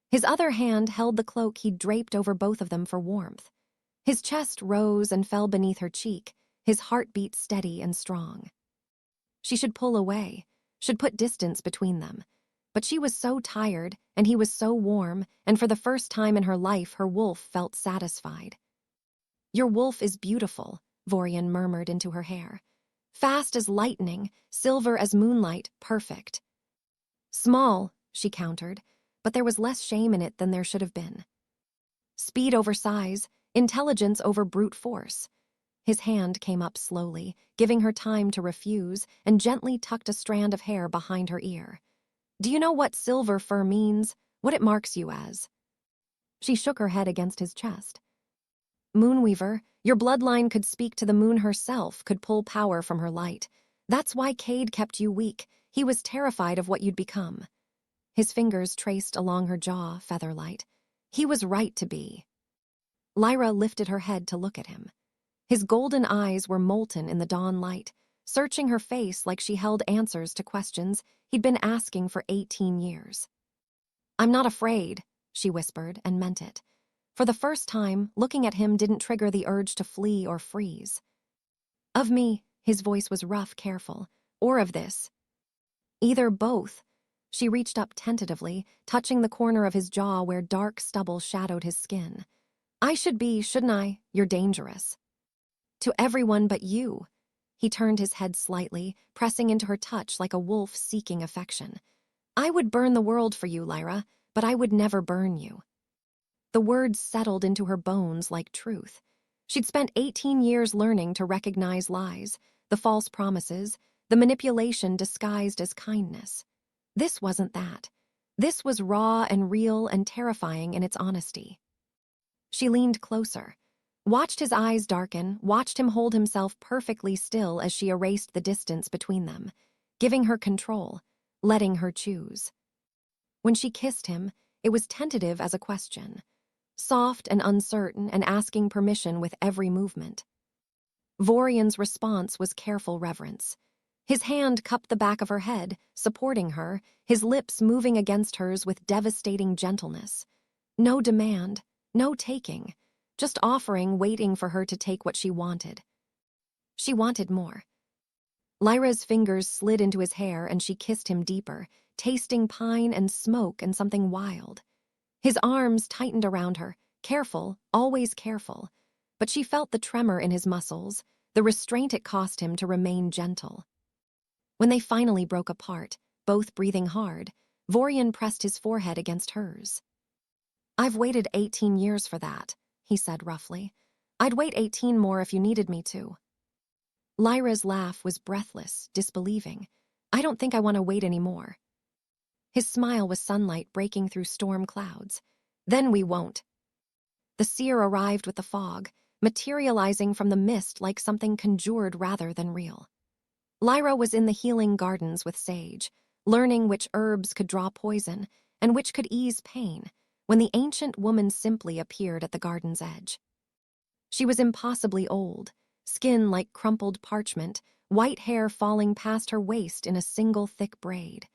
His other hand held the cloak he'd draped over both of them for warmth. His chest rose and fell beneath her cheek, his heartbeat steady and strong. She should pull away, should put distance between them. But she was so tired, and he was so warm, and for the first time in her life her wolf felt satisfied. "Your wolf is beautiful," Vorian murmured into her hair. "Fast as lightning, silver as moonlight, perfect." "Small," she countered, but there was less shame in it than there should have been. Speed over size, intelligence over brute force. His hand came up slowly, giving her time to refuse, and gently tucked a strand of hair behind her ear. "Do you know what silver fur means? What it marks you as?" She shook her head against his chest. "Moonweaver, your bloodline could speak to the moon herself, could pull power from her light. That's why Cade kept you weak. He was terrified of what you'd become. His fingers traced along her jaw, featherlight. He was right to be. Lyra lifted her head to look at him. His golden eyes were molten in the dawn light, searching her face like she held answers to questions he'd been asking for 18 years. "I'm not afraid," she whispered, and meant it. For the first time, looking at him didn't trigger the urge to flee or freeze. "Of me," his voice was rough, careful, "or of this?" "Either, both." She reached up tentatively, touching the corner of his jaw where dark stubble shadowed his skin. "I should be, shouldn't I? You're dangerous." "To everyone but you." He turned his head slightly, pressing into her touch like a wolf seeking affection. "I would burn the world for you, Lyra, but I would never burn you." The words settled into her bones like truth. She'd spent 18 years learning to recognize lies, the false promises, the manipulation disguised as kindness. This wasn't that. This was raw and real and terrifying in its honesty. She leaned closer, watched his eyes darken, watched him hold himself perfectly still as she erased the distance between them, giving her control, letting her choose. When she kissed him, it was tentative as a question, soft and uncertain and asking permission with every movement. Vorian's response was careful reverence. His hand cupped the back of her head, supporting her, his lips moving against hers with devastating gentleness. No demand, no taking, just offering, waiting for her to take what she wanted. She wanted more. Lyra's fingers slid into his hair and she kissed him deeper, tasting pine and smoke and something wild. His arms tightened around her, careful, always careful, but she felt the tremor in his muscles, the restraint it cost him to remain gentle. When they finally broke apart, both breathing hard, Vorian pressed his forehead against hers. "I've waited 18 years for that," he said roughly. "I'd wait 18 more if you needed me to." Lyra's laugh was breathless, disbelieving. "I don't think I want to wait anymore." His smile was sunlight breaking through storm clouds. "Then we won't." The seer arrived with the fog, materializing from the mist like something conjured rather than real. Lyra was in the healing gardens with Sage, learning which herbs could draw poison and which could ease pain, when the ancient woman simply appeared at the garden's edge. She was impossibly old, skin like crumpled parchment, white hair falling past her waist in a single thick braid.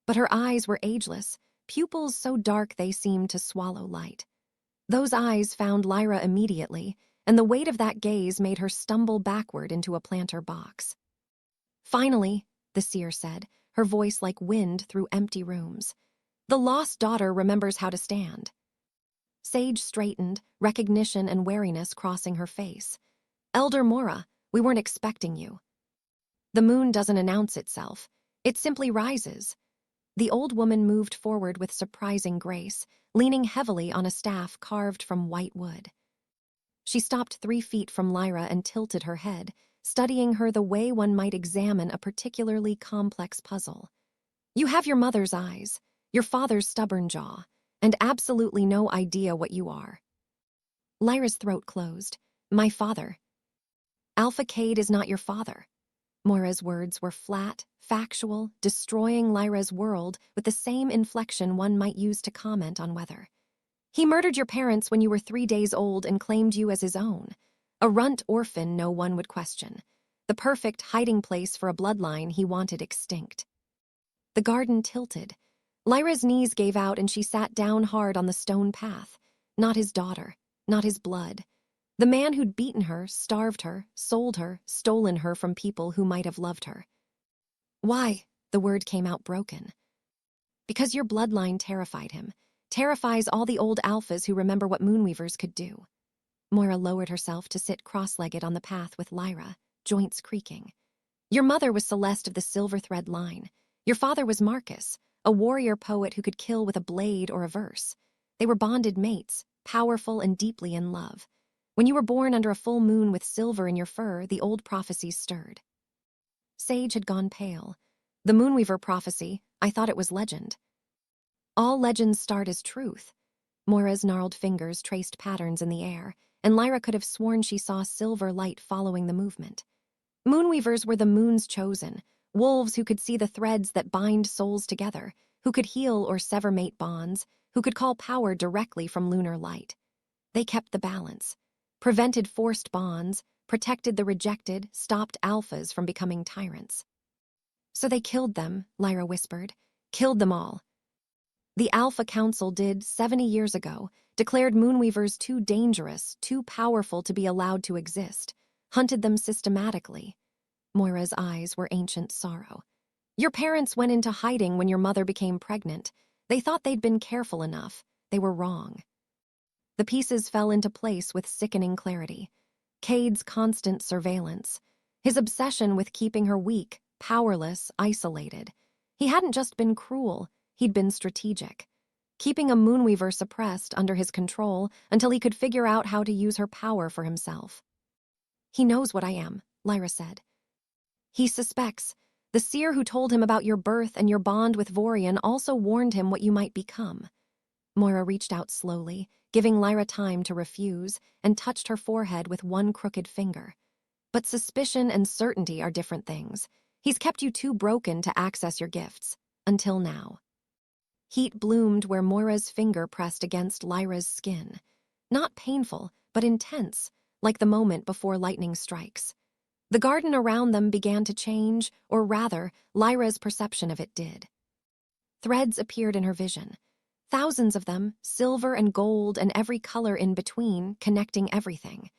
But her eyes were ageless, pupils so dark they seemed to swallow light. Those eyes found Lyra immediately, and the weight of that gaze made her stumble backward into a planter box. "Finally," the seer said, her voice like wind through empty rooms. "The lost daughter remembers how to stand." Sage straightened, recognition and wariness crossing her face. "Elder Mora, we weren't expecting you." "The moon doesn't announce itself. It simply rises." The old woman moved forward with surprising grace, leaning heavily on a staff carved from white wood. She stopped 3 feet from Lyra and tilted her head, studying her the way one might examine a particularly complex puzzle. "You have your mother's eyes, your father's stubborn jaw, and absolutely no idea what you are." Lyra's throat closed. "My father." "Alpha Cade is not your father." Moira's words were flat, factual, destroying Lyra's world with the same inflection one might use to comment on weather. "He murdered your parents when you were 3 days old and claimed you as his own. A runt orphan no one would question. The perfect hiding place for a bloodline he wanted extinct." The garden tilted. Lyra's knees gave out and she sat down hard on the stone path. Not his daughter, not his blood. The man who'd beaten her, starved her, sold her, stolen her from people who might have loved her. "Why?" The word came out broken. "Because your bloodline terrified him. Terrifies all the old alphas who remember what Moonweavers could do." Moira lowered herself to sit cross-legged on the path with Lyra, joints creaking. "Your mother was Celeste of the Silver Thread line. Your father was Marcus, a warrior poet who could kill with a blade or a verse. They were bonded mates, powerful and deeply in love. When you were born under a full moon with silver in your fur, the old prophecies stirred." Sage had gone pale. "The Moonweaver prophecy, I thought it was legend." "All legends start as truth." Moira's gnarled fingers traced patterns in the air, and Lyra could have sworn she saw silver light following the movement. Moonweavers were the moon's chosen, wolves who could see the threads that bind souls together, who could heal or sever mate bonds, who could call power directly from lunar light. They kept the balance, prevented forced bonds, protected the rejected, stopped alphas from becoming tyrants. So they killed them, Lyra whispered. Killed them all. The Alpha Council did 70 years ago, declared Moonweavers too dangerous, too powerful to be allowed to exist, hunted them systematically. Moira's eyes were ancient sorrow. Your parents went into hiding when your mother became pregnant. They thought they'd been careful enough. They were wrong. The pieces fell into place with sickening clarity. Cade's constant surveillance, his obsession with keeping her weak, powerless, isolated. He hadn't just been cruel, he'd been strategic, keeping a Moonweaver suppressed under his control until he could figure out how to use her power for himself. He knows what I am, Lyra said. He suspects. The seer who told him about your birth and your bond with Vorian also warned him what you might become. Moira reached out slowly, giving Lyra time to refuse, and touched her forehead with one crooked finger. But suspicion and certainty are different things. He's kept you too broken to access your gifts, until now. Heat bloomed where Moira's finger pressed against Lyra's skin. Not painful, but intense, like the moment before lightning strikes. The garden around them began to change, or rather, Lyra's perception of it did. Threads appeared in her vision. Thousands of them, silver and gold and every color in between, connecting everything.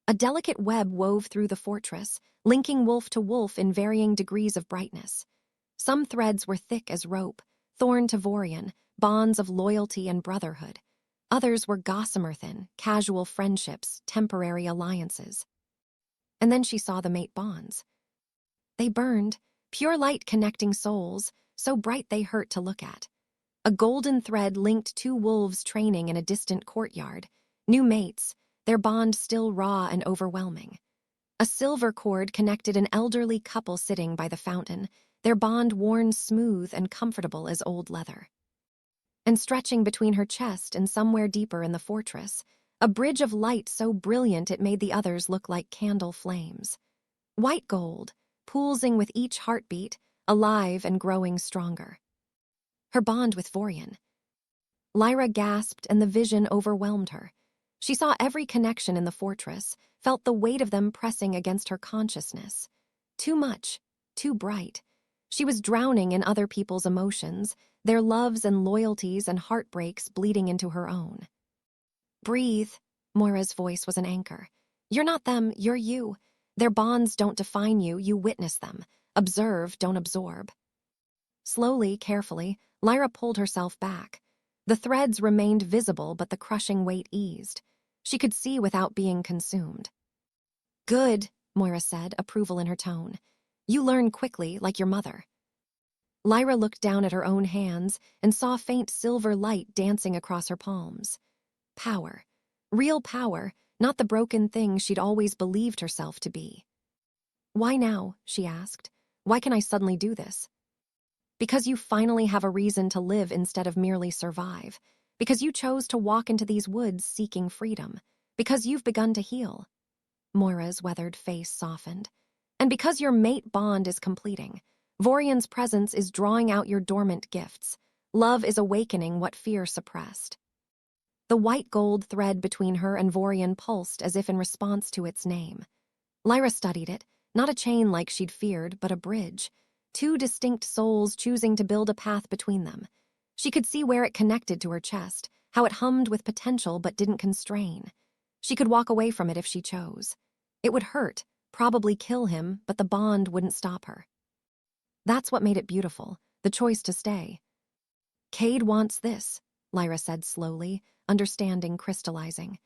A delicate web wove through the fortress, linking wolf to wolf in varying degrees of brightness. Some threads were thick as rope, thorn to Vorian, bonds of loyalty and brotherhood. Others were gossamer thin, casual friendships, temporary alliances. And then she saw the mate bonds. They burned, pure light connecting souls, so bright they hurt to look at. A golden thread linked two wolves training in a distant courtyard, new mates, their bond still raw and overwhelming. A silver cord connected an elderly couple sitting by the fountain, their bond worn smooth and comfortable as old leather. And stretching between her chest and somewhere deeper in the fortress, a bridge of light so brilliant it made the others look like candle flames. White gold, pulsing with each heartbeat, alive and growing stronger. Her bond with Vorian. Lyra gasped and the vision overwhelmed her. She saw every connection in the fortress, felt the weight of them pressing against her consciousness. Too much, too bright. She was drowning in other people's emotions, their loves and loyalties and heartbreaks bleeding into her own. Breathe, Moira's voice was an anchor. You're not them, you're you. Their bonds don't define you, you witness them. Observe, don't absorb. Slowly, carefully, Lyra pulled herself back. The threads remained visible, but the crushing weight eased. She could see without being consumed. Good, Moira said, approval in her tone. You learn quickly, like your mother. Lyra looked down at her own hands and saw faint silver light dancing across her palms. Power. Real power, not the broken thing she'd always believed herself to be. Why now? She asked. Why can I suddenly do this? Because you finally have a reason to live instead of merely survive. Because you chose to walk into these woods seeking freedom. Because you've begun to heal. Moira's weathered face softened. And because your mate bond is completing. Vorian's presence is drawing out your dormant gifts. Love is awakening what fear suppressed. The white gold thread between her and Vorian pulsed as if in response to its name. Lyra studied it, not a chain like she'd feared, but a bridge. Two distinct souls choosing to build a path between them. She could see where it connected to her chest, how it hummed with potential but didn't constrain. She could walk away from it if she chose. It would hurt, probably kill him, but the bond wouldn't stop her. That's what made it beautiful, the choice to stay. Cade wants this, Lyra said slowly, understanding crystallizing.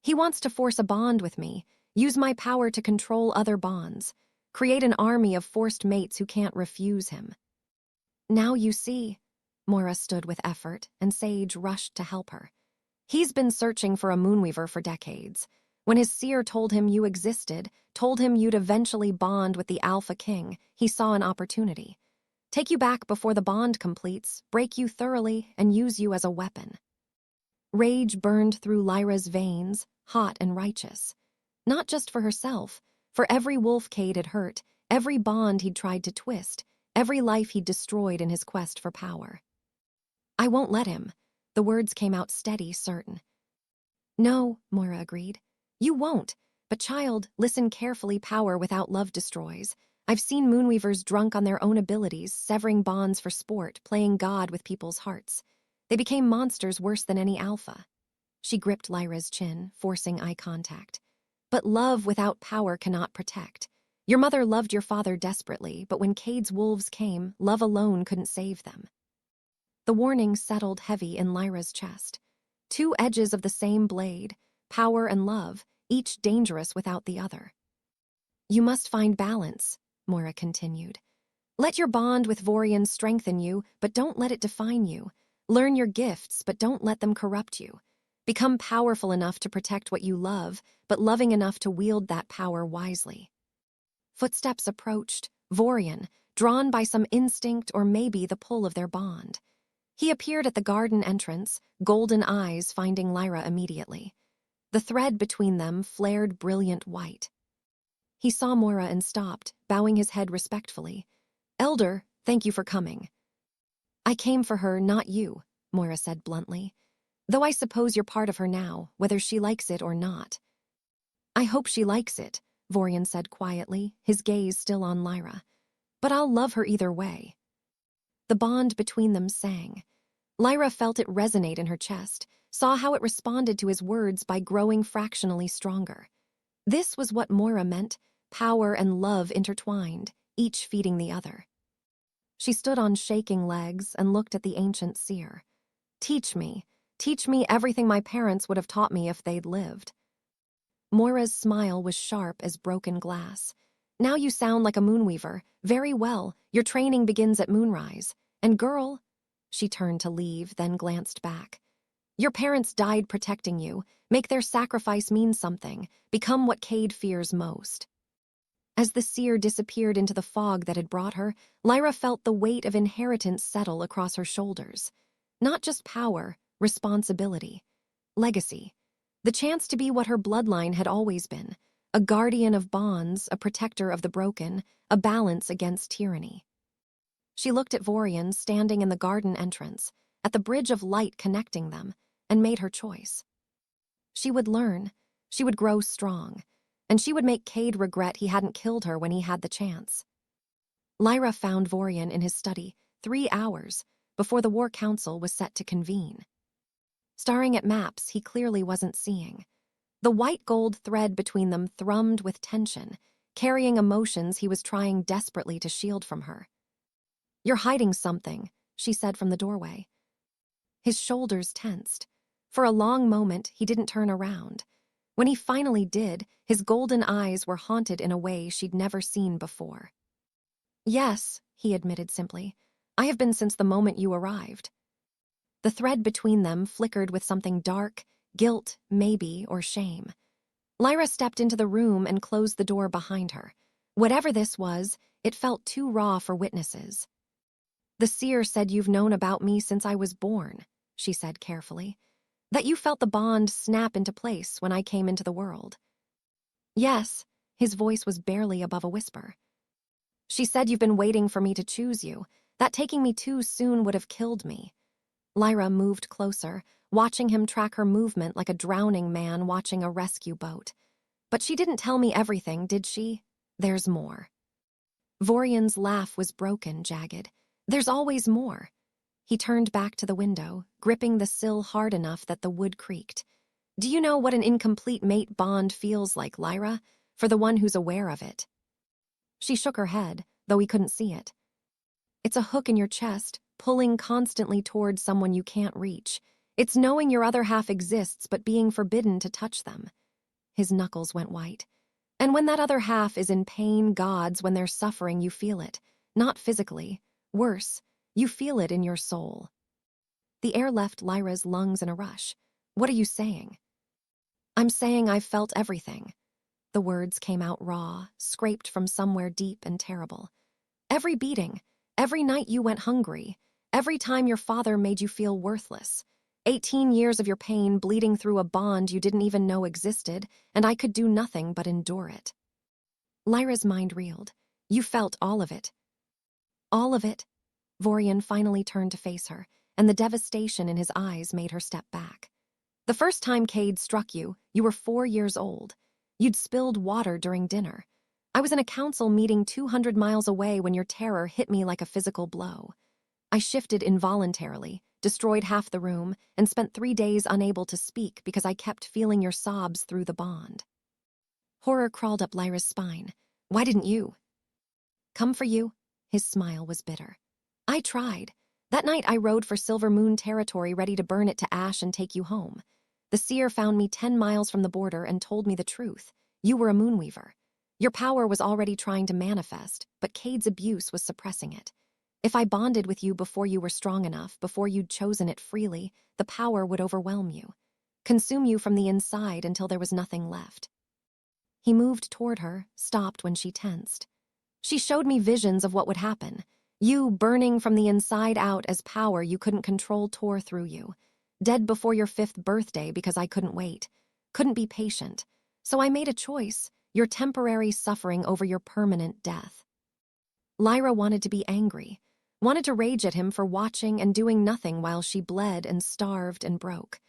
He wants to force a bond with me, use my power to control other bonds, create an army of forced mates who can't refuse him. Now you see, Moira stood with effort, and Sage rushed to help her. He's been searching for a Moonweaver for decades. When his seer told him you existed, told him you'd eventually bond with the Alpha King, he saw an opportunity. Take you back before the bond completes, break you thoroughly, and use you as a weapon. Rage burned through Lyra's veins, hot and righteous. Not just for herself, For every wolf Cade had hurt, every bond he'd tried to twist, every life he'd destroyed in his quest for power. "I won't let him." The words came out steady, certain. "No," Moira agreed. "You won't. But child, listen carefully. Power without love destroys. I've seen moonweavers drunk on their own abilities, severing bonds for sport, playing God with people's hearts. They became monsters worse than any alpha." She gripped Lyra's chin, forcing eye contact. "But love without power cannot protect. Your mother loved your father desperately, but when Cade's wolves came, love alone couldn't save them." The warning settled heavy in Lyra's chest. Two edges of the same blade, power and love, each dangerous without the other. "You must find balance," Moira continued. "Let your bond with Vorian strengthen you, but don't let it define you. Learn your gifts, but don't let them corrupt you. Become powerful enough to protect what you love, but loving enough to wield that power wisely." Footsteps approached, Vorian, drawn by some instinct or maybe the pull of their bond. He appeared at the garden entrance, golden eyes finding Lyra immediately. The thread between them flared brilliant white. He saw Moira and stopped, bowing his head respectfully. "Elder, thank you for coming." "I came for her, not you," Moira said bluntly. "Though I suppose you're part of her now, whether she likes it or not." "I hope she likes it," Vorian said quietly, his gaze still on Lyra. "But I'll love her either way." The bond between them sang. Lyra felt it resonate in her chest, saw how it responded to his words by growing fractionally stronger. This was what Moira meant, power and love intertwined, each feeding the other. She stood on shaking legs and looked at the ancient seer. Teach me everything my parents would have taught me if they'd lived." Moira's smile was sharp as broken glass. "Now you sound like a moonweaver. Very well, your training begins at moonrise. And girl," she turned to leave, then glanced back. "Your parents died protecting you. Make their sacrifice mean something. Become what Cade fears most." As the seer disappeared into the fog that had brought her, Lyra felt the weight of inheritance settle across her shoulders. Not just power, responsibility, legacy. The chance to be what her bloodline had always been, a guardian of bonds, a protector of the broken, a balance against tyranny. She looked at Vorian standing in the garden entrance, at the bridge of light connecting them, and made her choice. She would learn, she would grow strong, and she would make Cade regret he hadn't killed her when he had the chance. Lyra found Vorian in his study, 3 hours, before the War Council was set to convene. Staring at maps he clearly wasn't seeing. The white-gold thread between them thrummed with tension, carrying emotions he was trying desperately to shield from her. "You're hiding something," she said from the doorway. His shoulders tensed. For a long moment, he didn't turn around. When he finally did, his golden eyes were haunted in a way she'd never seen before. "Yes," he admitted simply. "I have been since the moment you arrived." The thread between them flickered with something dark, guilt, maybe, or shame. Lyra stepped into the room and closed the door behind her. Whatever this was, it felt too raw for witnesses. "The seer said you've known about me since I was born," she said carefully. "That you felt the bond snap into place when I came into the world." "Yes," his voice was barely above a whisper. "She said you've been waiting for me to choose you, that taking me too soon would have killed me." Lyra moved closer, watching him track her movement like a drowning man watching a rescue boat. "But she didn't tell me everything, did she? There's more." Vorian's laugh was broken, jagged. "There's always more." He turned back to the window, gripping the sill hard enough that the wood creaked. "Do you know what an incomplete mate bond feels like, Lyra? For the one who's aware of it." She shook her head, though he couldn't see it. "It's a hook in your chest, pulling constantly toward someone you can't reach. It's knowing your other half exists but being forbidden to touch them." His knuckles went white. "And when that other half is in pain, gods, when they're suffering, you feel it. Not physically. Worse, you feel it in your soul." The air left Lyra's lungs in a rush. "What are you saying?" "I'm saying I've felt everything." The words came out raw, scraped from somewhere deep and terrible. "Every beating, every night you went hungry, every time your father made you feel worthless. 18 years of your pain bleeding through a bond you didn't even know existed, and I could do nothing but endure it." Lyra's mind reeled. You felt all of it. All of it? Vorian finally turned to face her, and the devastation in his eyes made her step back. The first time Cade struck you, you were 4 years old. You'd spilled water during dinner. I was in a council meeting 200 miles away when your terror hit me like a physical blow. I shifted involuntarily, destroyed half the room, and spent 3 days unable to speak because I kept feeling your sobs through the bond. Horror crawled up Lyra's spine. Why didn't you? Come for you? His smile was bitter. I tried. That night I rode for Silver Moon territory, ready to burn it to ash and take you home. The seer found me 10 miles from the border and told me the truth. You were a moonweaver. Your power was already trying to manifest, but Cade's abuse was suppressing it. If I bonded with you before you were strong enough, before you'd chosen it freely, the power would overwhelm you, consume you from the inside until there was nothing left. He moved toward her, stopped when she tensed. She showed me visions of what would happen. You, burning from the inside out as power you couldn't control, tore through you. Dead before your 5th birthday because I couldn't wait. Couldn't be patient. So I made a choice, your temporary suffering over your permanent death. Lyra wanted to be angry, wanted to rage at him for watching and doing nothing while she bled and starved and broke.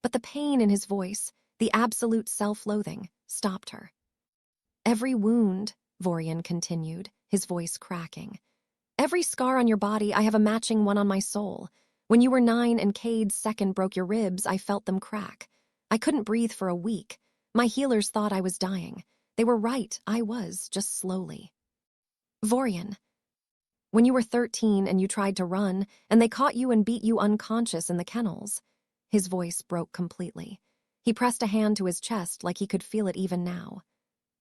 But the pain in his voice, the absolute self-loathing, stopped her. Every wound, Vorian continued, his voice cracking. Every scar on your body, I have a matching one on my soul. When you were 9 and Cade's second broke your ribs, I felt them crack. I couldn't breathe for a week. My healers thought I was dying. They were right, I was, just slowly. Vorian. When you were 13 and you tried to run, and they caught you and beat you unconscious in the kennels. His voice broke completely. He pressed a hand to his chest like he could feel it even now.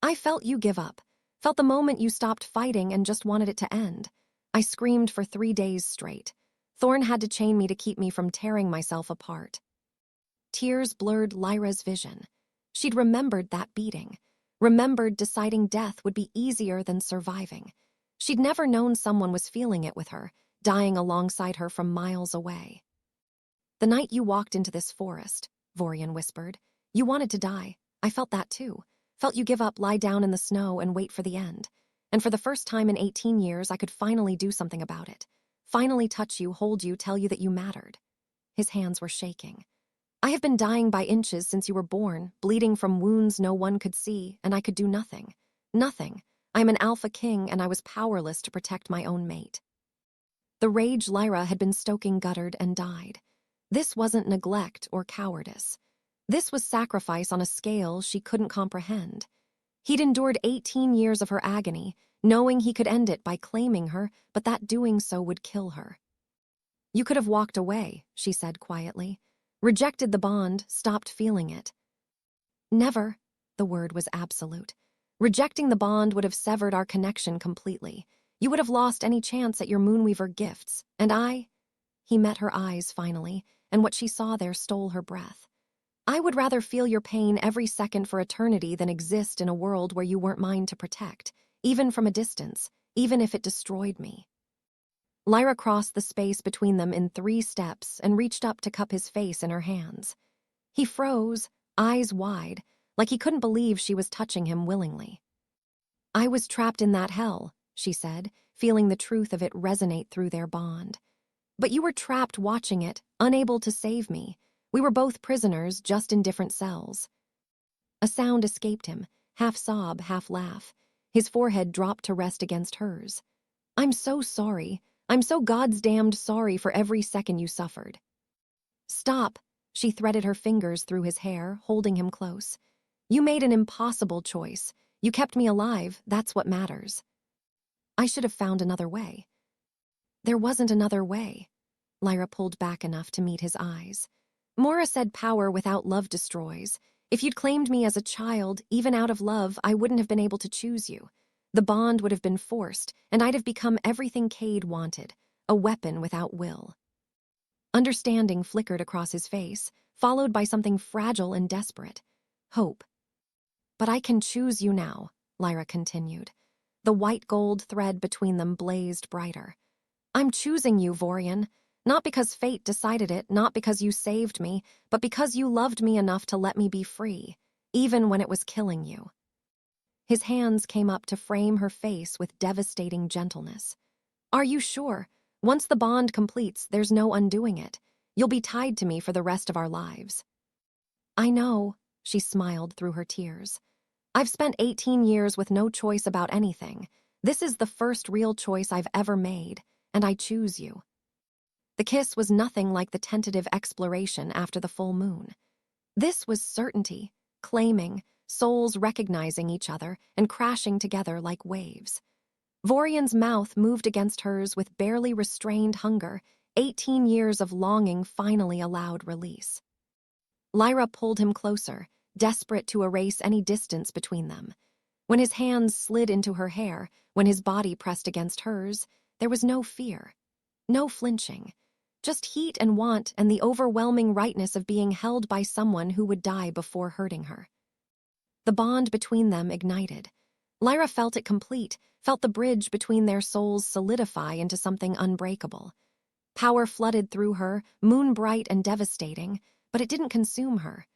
I felt you give up. Felt the moment you stopped fighting and just wanted it to end. I screamed for 3 days straight. Thorn had to chain me to keep me from tearing myself apart. Tears blurred Lyra's vision. She'd remembered that beating. Remembered deciding death would be easier than surviving. She'd never known someone was feeling it with her, dying alongside her from miles away. The night you walked into this forest, Vorian whispered, you wanted to die. I felt that too. Felt you give up, lie down in the snow, and wait for the end. And for the first time in 18 years, I could finally do something about it. Finally touch you, hold you, tell you that you mattered. His hands were shaking. I have been dying by inches since you were born, bleeding from wounds no one could see, and I could do nothing. Nothing. I am an alpha king, and I was powerless to protect my own mate. The rage Lyra had been stoking guttered and died. This wasn't neglect or cowardice. This was sacrifice on a scale she couldn't comprehend. He'd endured 18 years of her agony, knowing he could end it by claiming her, but that doing so would kill her. You could have walked away, she said quietly. Rejected the bond, stopped feeling it. Never. The word was absolute. Rejecting the bond would have severed our connection completely. You would have lost any chance at your Moonweaver gifts, and I... He met her eyes finally, and what she saw there stole her breath. I would rather feel your pain every second for eternity than exist in a world where you weren't mine to protect, even from a distance, even if it destroyed me. Lyra crossed the space between them in 3 steps and reached up to cup his face in her hands. He froze, eyes wide, like he couldn't believe she was touching him willingly. I was trapped in that hell, she said, feeling the truth of it resonate through their bond. But you were trapped watching it, unable to save me. We were both prisoners, just in different cells. A sound escaped him, half sob, half laugh. His forehead dropped to rest against hers. I'm so sorry. I'm so goddamned sorry for every second you suffered. Stop, she threaded her fingers through his hair, holding him close. You made an impossible choice. You kept me alive, that's what matters. I should have found another way. There wasn't another way. Lyra pulled back enough to meet his eyes. Mora said power without love destroys. If you'd claimed me as a child, even out of love, I wouldn't have been able to choose you. The bond would have been forced, and I'd have become everything Cade wanted, a weapon without will. Understanding flickered across his face, followed by something fragile and desperate. Hope. But I can choose you now, Lyra continued. The white gold thread between them blazed brighter. I'm choosing you, Vorian. Not because fate decided it, not because you saved me, but because you loved me enough to let me be free, even when it was killing you. His hands came up to frame her face with devastating gentleness. "Are you sure? Once the bond completes, there's no undoing it. You'll be tied to me for the rest of our lives." "I know," she smiled through her tears. "I've spent 18 years with no choice about anything. This is the first real choice I've ever made, and I choose you." The kiss was nothing like the tentative exploration after the full moon. This was certainty, claiming, souls recognizing each other and crashing together like waves. Vorian's mouth moved against hers with barely restrained hunger. 18 years of longing finally allowed release. Lyra pulled him closer, desperate to erase any distance between them. When his hands slid into her hair, when his body pressed against hers, there was no fear, no flinching. Just heat and want and the overwhelming rightness of being held by someone who would die before hurting her. The bond between them ignited. Lyra felt it complete, felt the bridge between their souls solidify into something unbreakable. Power flooded through her, moon-bright and devastating, but it didn't consume her.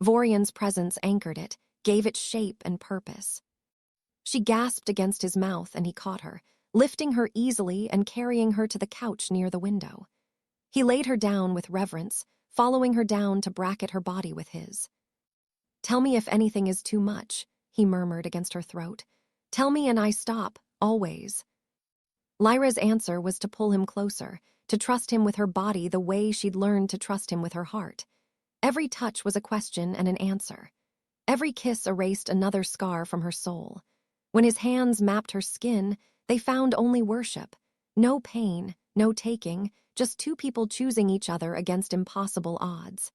Vorian's presence anchored it, gave it shape and purpose. She gasped against his mouth and he caught her, lifting her easily and carrying her to the couch near the window. He laid her down with reverence, following her down to bracket her body with his. "Tell me if anything is too much," he murmured against her throat. "Tell me and I stop, always." Lyra's answer was to pull him closer, to trust him with her body the way she'd learned to trust him with her heart. Every touch was a question and an answer. Every kiss erased another scar from her soul. When his hands mapped her skin, they found only worship. No pain, no taking, just two people choosing each other against impossible odds.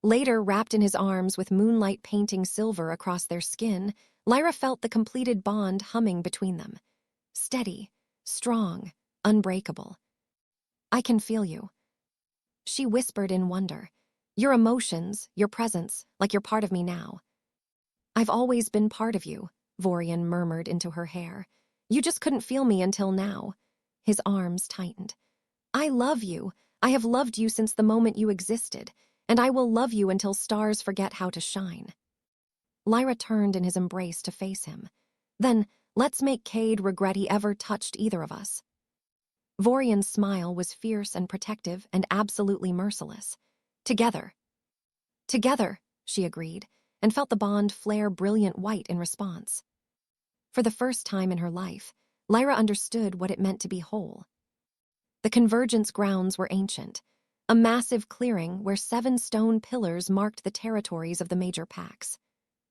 Later, wrapped in his arms with moonlight painting silver across their skin, Lyra felt the completed bond humming between them. Steady, strong, unbreakable. "I can feel you," she whispered in wonder. "Your emotions, your presence, like you're part of me now." "I've always been part of you," Vorian murmured into her hair. "You just couldn't feel me until now." His arms tightened. "I love you. I have loved you since the moment you existed, and I will love you until stars forget how to shine." Lyra turned in his embrace to face him. "Then, let's make Cade regret he ever touched either of us." Vorian's smile was fierce and protective and absolutely merciless. "Together." "Together," she agreed, and felt the bond flare brilliant white in response. For the first time in her life, Lyra understood what it meant to be whole. The convergence grounds were ancient, a massive clearing where 7 stone pillars marked the territories of the major packs.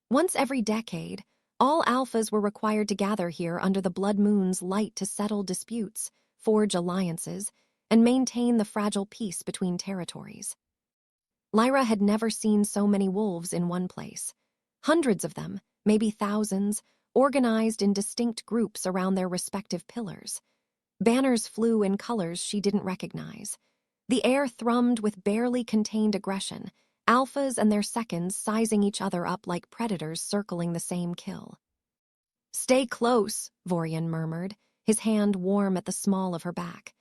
Once every decade, all alphas were required to gather here under the blood moon's light to settle disputes, forge alliances, and maintain the fragile peace between territories. Lyra had never seen so many wolves in one place. Hundreds of them, maybe thousands, organized in distinct groups around their respective pillars. Banners flew in colors she didn't recognize. The air thrummed with barely contained aggression, alphas and their seconds sizing each other up like predators circling the same kill. "Stay close," Vorian murmured, his hand warm at the small of her back.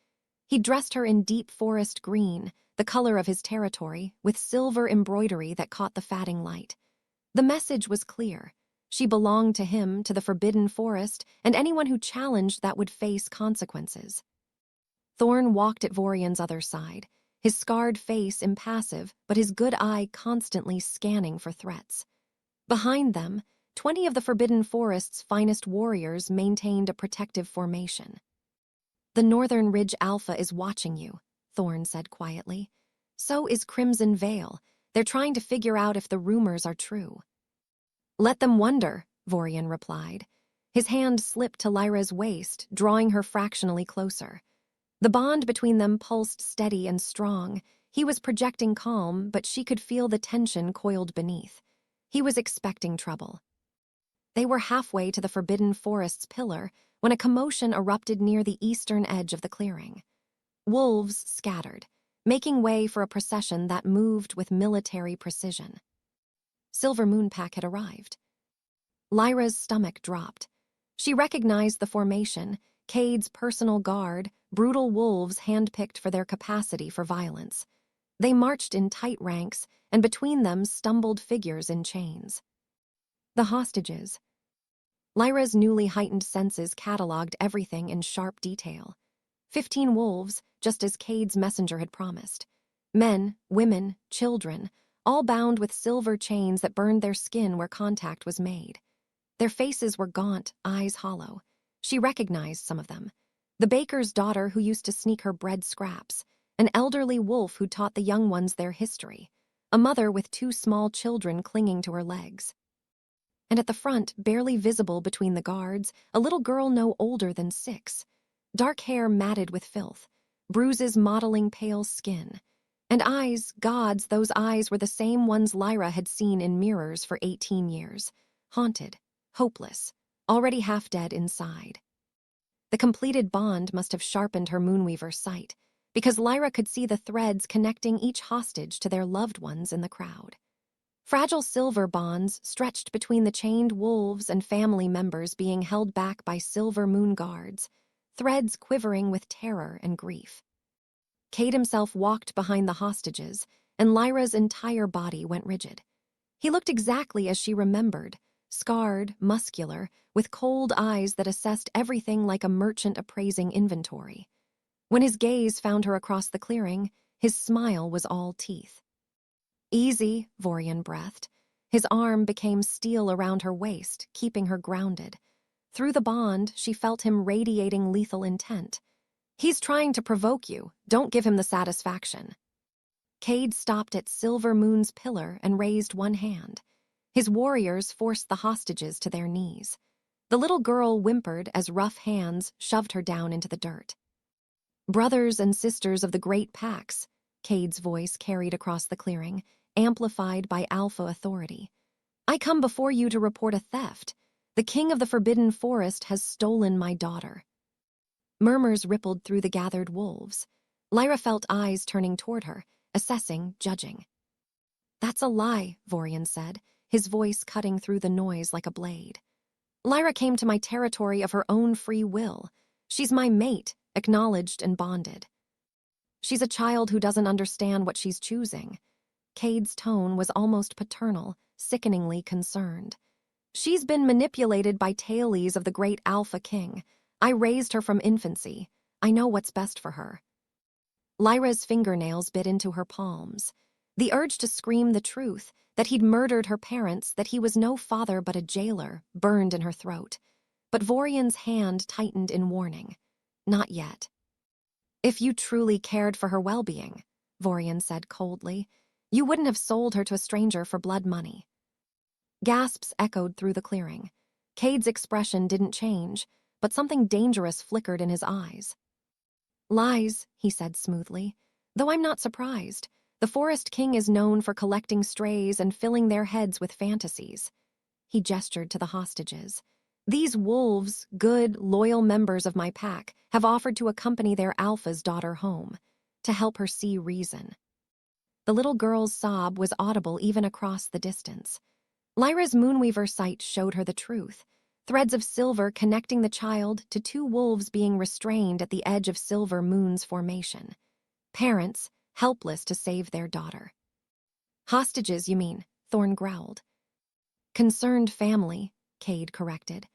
He dressed her in deep forest green, the color of his territory, with silver embroidery that caught the fading light. The message was clear. She belonged to him, to the forbidden forest, and anyone who challenged that would face consequences. Thorn walked at Vorian's other side, his scarred face impassive, but his good eye constantly scanning for threats. Behind them, 20 of the Forbidden Forest's finest warriors maintained a protective formation. "The Northern Ridge Alpha is watching you," Thorn said quietly. "So is Crimson Veil. They're trying to figure out if the rumors are true." "Let them wonder," Vorian replied. His hand slipped to Lyra's waist, drawing her fractionally closer. The bond between them pulsed steady and strong. He was projecting calm, but she could feel the tension coiled beneath. He was expecting trouble. They were halfway to the Forbidden Forest's pillar when a commotion erupted near the eastern edge of the clearing. Wolves scattered, making way for a procession that moved with military precision. Silver Moonpack had arrived. Lyra's stomach dropped. She recognized the formation, Cade's personal guard, brutal wolves handpicked for their capacity for violence. They marched in tight ranks, and between them stumbled figures in chains. The hostages. Lyra's newly heightened senses cataloged everything in sharp detail. 15 wolves, just as Cade's messenger had promised. Men, women, children, all bound with silver chains that burned their skin where contact was made. Their faces were gaunt, eyes hollow. She recognized some of them. The baker's daughter who used to sneak her bread scraps, an elderly wolf who taught the young ones their history, a mother with 2 small children clinging to her legs. And at the front, barely visible between the guards, a little girl no older than 6. Dark hair matted with filth, bruises mottling pale skin. And eyes, gods, those eyes were the same ones Lyra had seen in mirrors for 18 years. Haunted, hopeless, already half dead inside. The completed bond must have sharpened her Moonweaver's sight, because Lyra could see the threads connecting each hostage to their loved ones in the crowd. Fragile silver bonds stretched between the chained wolves and family members being held back by silver moon guards, threads quivering with terror and grief. Cade himself walked behind the hostages, and Lyra's entire body went rigid. He looked exactly as she remembered, scarred, muscular, with cold eyes that assessed everything like a merchant appraising inventory. When his gaze found her across the clearing, his smile was all teeth. Easy, Vorian breathed. His arm became steel around her waist, keeping her grounded. Through the bond, she felt him radiating lethal intent. He's trying to provoke you. Don't give him the satisfaction. Cade stopped at Silver Moon's pillar and raised one hand. His warriors forced the hostages to their knees. The little girl whimpered as rough hands shoved her down into the dirt. Brothers and sisters of the great packs, Cade's voice carried across the clearing, amplified by alpha authority. I come before you to report a theft. The king of the Forbidden Forest has stolen my daughter. Murmurs rippled through the gathered wolves. Lyra felt eyes turning toward her, assessing, judging. That's a lie, Vorian said, his voice cutting through the noise like a blade. Lyra came to my territory of her own free will. She's my mate, acknowledged and bonded. She's a child who doesn't understand what she's choosing. Cade's tone was almost paternal, sickeningly concerned. She's been manipulated by tailies of the great Alpha King. I raised her from infancy. I know what's best for her. Lyra's fingernails bit into her palms. The urge to scream the truth, that he'd murdered her parents, that he was no father but a jailer, burned in her throat. But Vorian's hand tightened in warning. Not yet. If you truly cared for her well-being, Vorian said coldly, you wouldn't have sold her to a stranger for blood money. Gasps echoed through the clearing. Cade's expression didn't change, but something dangerous flickered in his eyes. Lies, he said smoothly. Though I'm not surprised. The Forest King is known for collecting strays and filling their heads with fantasies. He gestured to the hostages. These wolves, good, loyal members of my pack, have offered to accompany their alpha's daughter home, to help her see reason. The little girl's sob was audible even across the distance. Lyra's Moonweaver sight showed her the truth. Threads of silver connecting the child to 2 wolves being restrained at the edge of Silver Moon's formation. Parents, helpless to save their daughter. Hostages, you mean, Thorn growled. Concerned family, Cade corrected.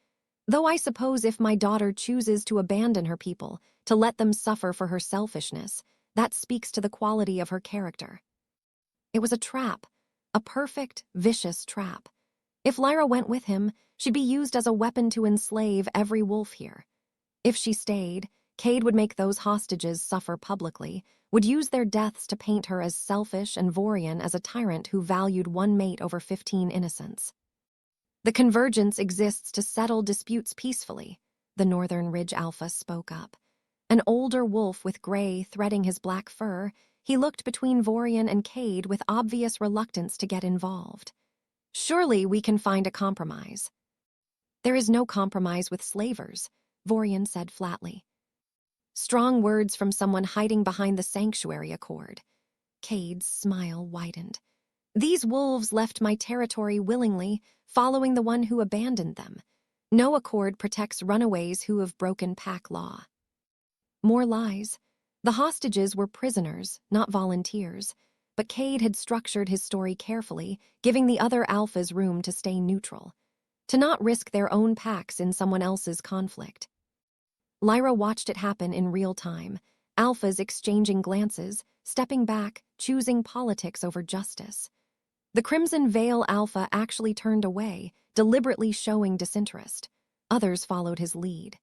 Though I suppose if my daughter chooses to abandon her people, to let them suffer for her selfishness, that speaks to the quality of her character. It was a trap, a perfect, vicious trap. If Lyra went with him, she'd be used as a weapon to enslave every wolf here. If she stayed, Cade would make those hostages suffer publicly, would use their deaths to paint her as selfish and Vorian as a tyrant who valued one mate over 15 innocents. The convergence exists to settle disputes peacefully, the Northern Ridge Alpha spoke up. An older wolf with gray threading his black fur, he looked between Vorian and Cade with obvious reluctance to get involved. Surely we can find a compromise. There is no compromise with slavers, Vorian said flatly. Strong words from someone hiding behind the sanctuary accord. Cade's smile widened. These wolves left my territory willingly, following the one who abandoned them. No accord protects runaways who have broken pack law. More lies. The hostages were prisoners, not volunteers, but Cade had structured his story carefully, giving the other alphas room to stay neutral. to not risk their own packs in someone else's conflict. Lyra watched it happen in real time, alphas exchanging glances, stepping back, choosing politics over justice. The Crimson Veil alpha actually turned away, deliberately showing disinterest. Others followed his lead.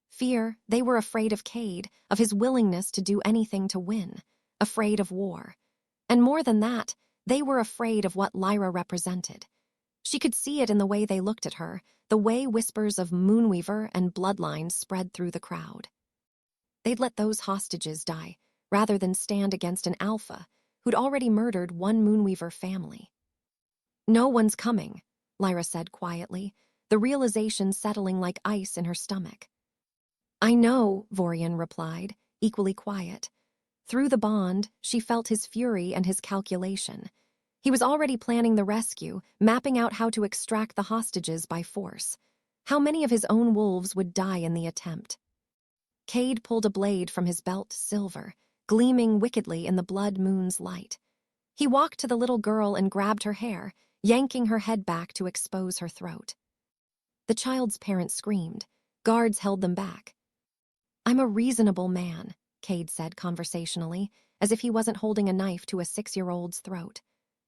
Fear, they were afraid of Cade, of his willingness to do anything to win, afraid of war. And more than that, they were afraid of what Lyra represented. She could see it in the way they looked at her, the way whispers of Moonweaver and bloodlines spread through the crowd. They'd let those hostages die, rather than stand against an alpha who'd already murdered one Moonweaver family. "No one's coming," Lyra said quietly, the realization settling like ice in her stomach. "I know," Vorian replied, equally quiet. Through the bond, she felt his fury and his calculation. He was already planning the rescue, mapping out how to extract the hostages by force. How many of his own wolves would die in the attempt? Cade pulled a blade from his belt, silver, gleaming wickedly in the blood moon's light. He walked to the little girl and grabbed her hair, yanking her head back to expose her throat. The child's parents screamed. Guards held them back. "I'm a reasonable man," Cade said conversationally, as if he wasn't holding a knife to a 6-year-old's throat.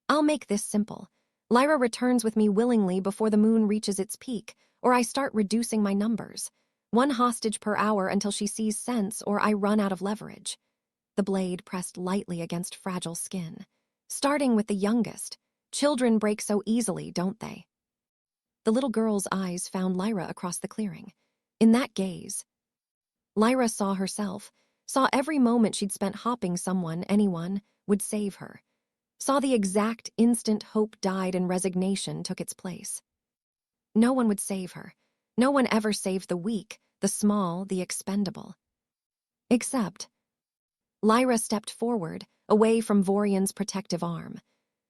"I'll make this simple. Lyra returns with me willingly before the moon reaches its peak, or I start reducing my numbers. 1 hostage per hour until she sees sense, or I run out of leverage." The blade pressed lightly against fragile skin. "Starting with the youngest. Children break so easily, don't they?" The little girl's eyes found Lyra across the clearing. In that gaze, Lyra saw herself, saw every moment she'd spent hopping someone, anyone, would save her. Saw the exact instant hope died and resignation took its place. No one would save her. No one ever saved the weak, the small, the expendable. Except Lyra stepped forward, away from Vorian's protective arm.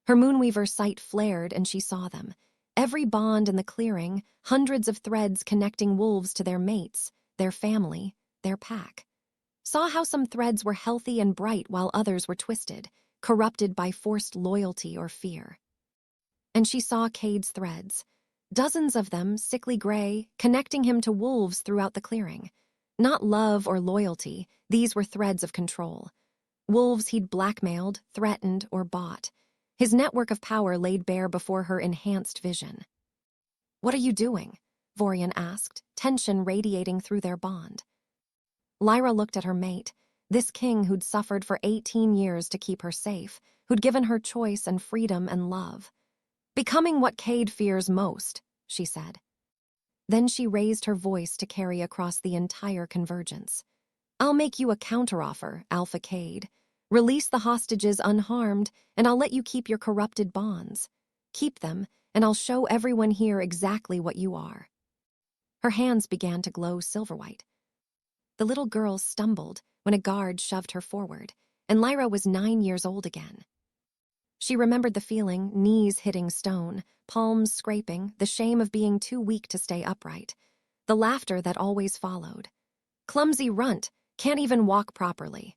Her Moonweaver sight flared and she saw them. Every bond in the clearing, hundreds of threads connecting wolves to their mates, their family, their pack. Saw how some threads were healthy and bright while others were twisted, corrupted by forced loyalty or fear. And she saw Cade's threads. Dozens of them, sickly gray, connecting him to wolves throughout the clearing. Not love or loyalty, these were threads of control. Wolves he'd blackmailed, threatened, or bought. His network of power laid bare before her enhanced vision. "What are you doing?" Vorian asked, tension radiating through their bond. Lyra looked at her mate, this king who'd suffered for 18 years to keep her safe, who'd given her choice and freedom and love. "Becoming what Cade fears most," she said. Then she raised her voice to carry across the entire convergence. "I'll make you a counteroffer, Alpha Cade. Release the hostages unharmed, and I'll let you keep your corrupted bonds. Keep them, and I'll show everyone here exactly what you are." Her hands began to glow silver-white. The little girl stumbled when a guard shoved her forward, and Lyra was 9 years old again. She remembered the feeling, knees hitting stone, palms scraping, the shame of being too weak to stay upright, the laughter that always followed. "Clumsy runt, can't even walk properly."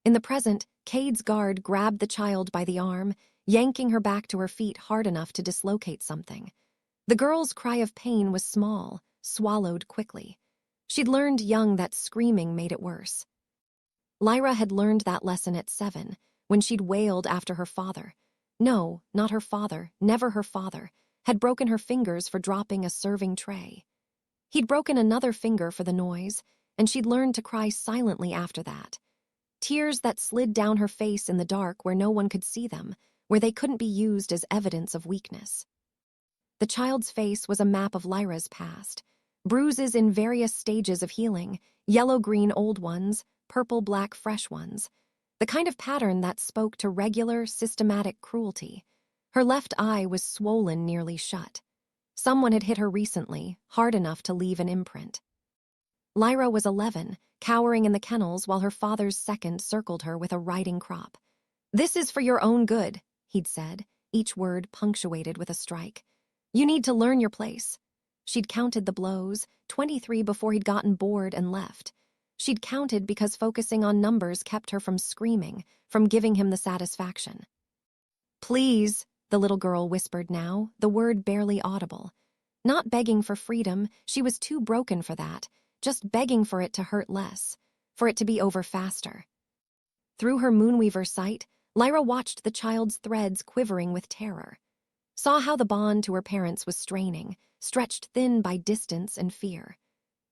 In the present, Cade's guard grabbed the child by the arm, yanking her back to her feet hard enough to dislocate something. The girl's cry of pain was small, swallowed quickly. She'd learned young that screaming made it worse. Lyra had learned that lesson at 7, when she'd wailed after her father. No, not her father, never her father, had broken her fingers for dropping a serving tray. He'd broken another finger for the noise, and she'd learned to cry silently after that. Tears that slid down her face in the dark where no one could see them, where they couldn't be used as evidence of weakness. The child's face was a map of Lyra's past. Bruises in various stages of healing, yellow-green old ones, purple-black fresh ones. The kind of pattern that spoke to regular, systematic cruelty. Her left eye was swollen nearly shut. Someone had hit her recently, hard enough to leave an imprint. Lyra was 11, cowering in the kennels while her father's second circled her with a riding crop. "This is for your own good," he'd said, each word punctuated with a strike. "You need to learn your place." She'd counted the blows, 23 before he'd gotten bored and left. She'd counted because focusing on numbers kept her from screaming, from giving him the satisfaction. "Please," the little girl whispered now, the word barely audible. Not begging for freedom, she was too broken for that, just begging for it to hurt less, for it to be over faster. Through her Moonweaver sight, Lyra watched the child's threads quivering with terror, saw how the bond to her parents was straining, stretched thin by distance and fear,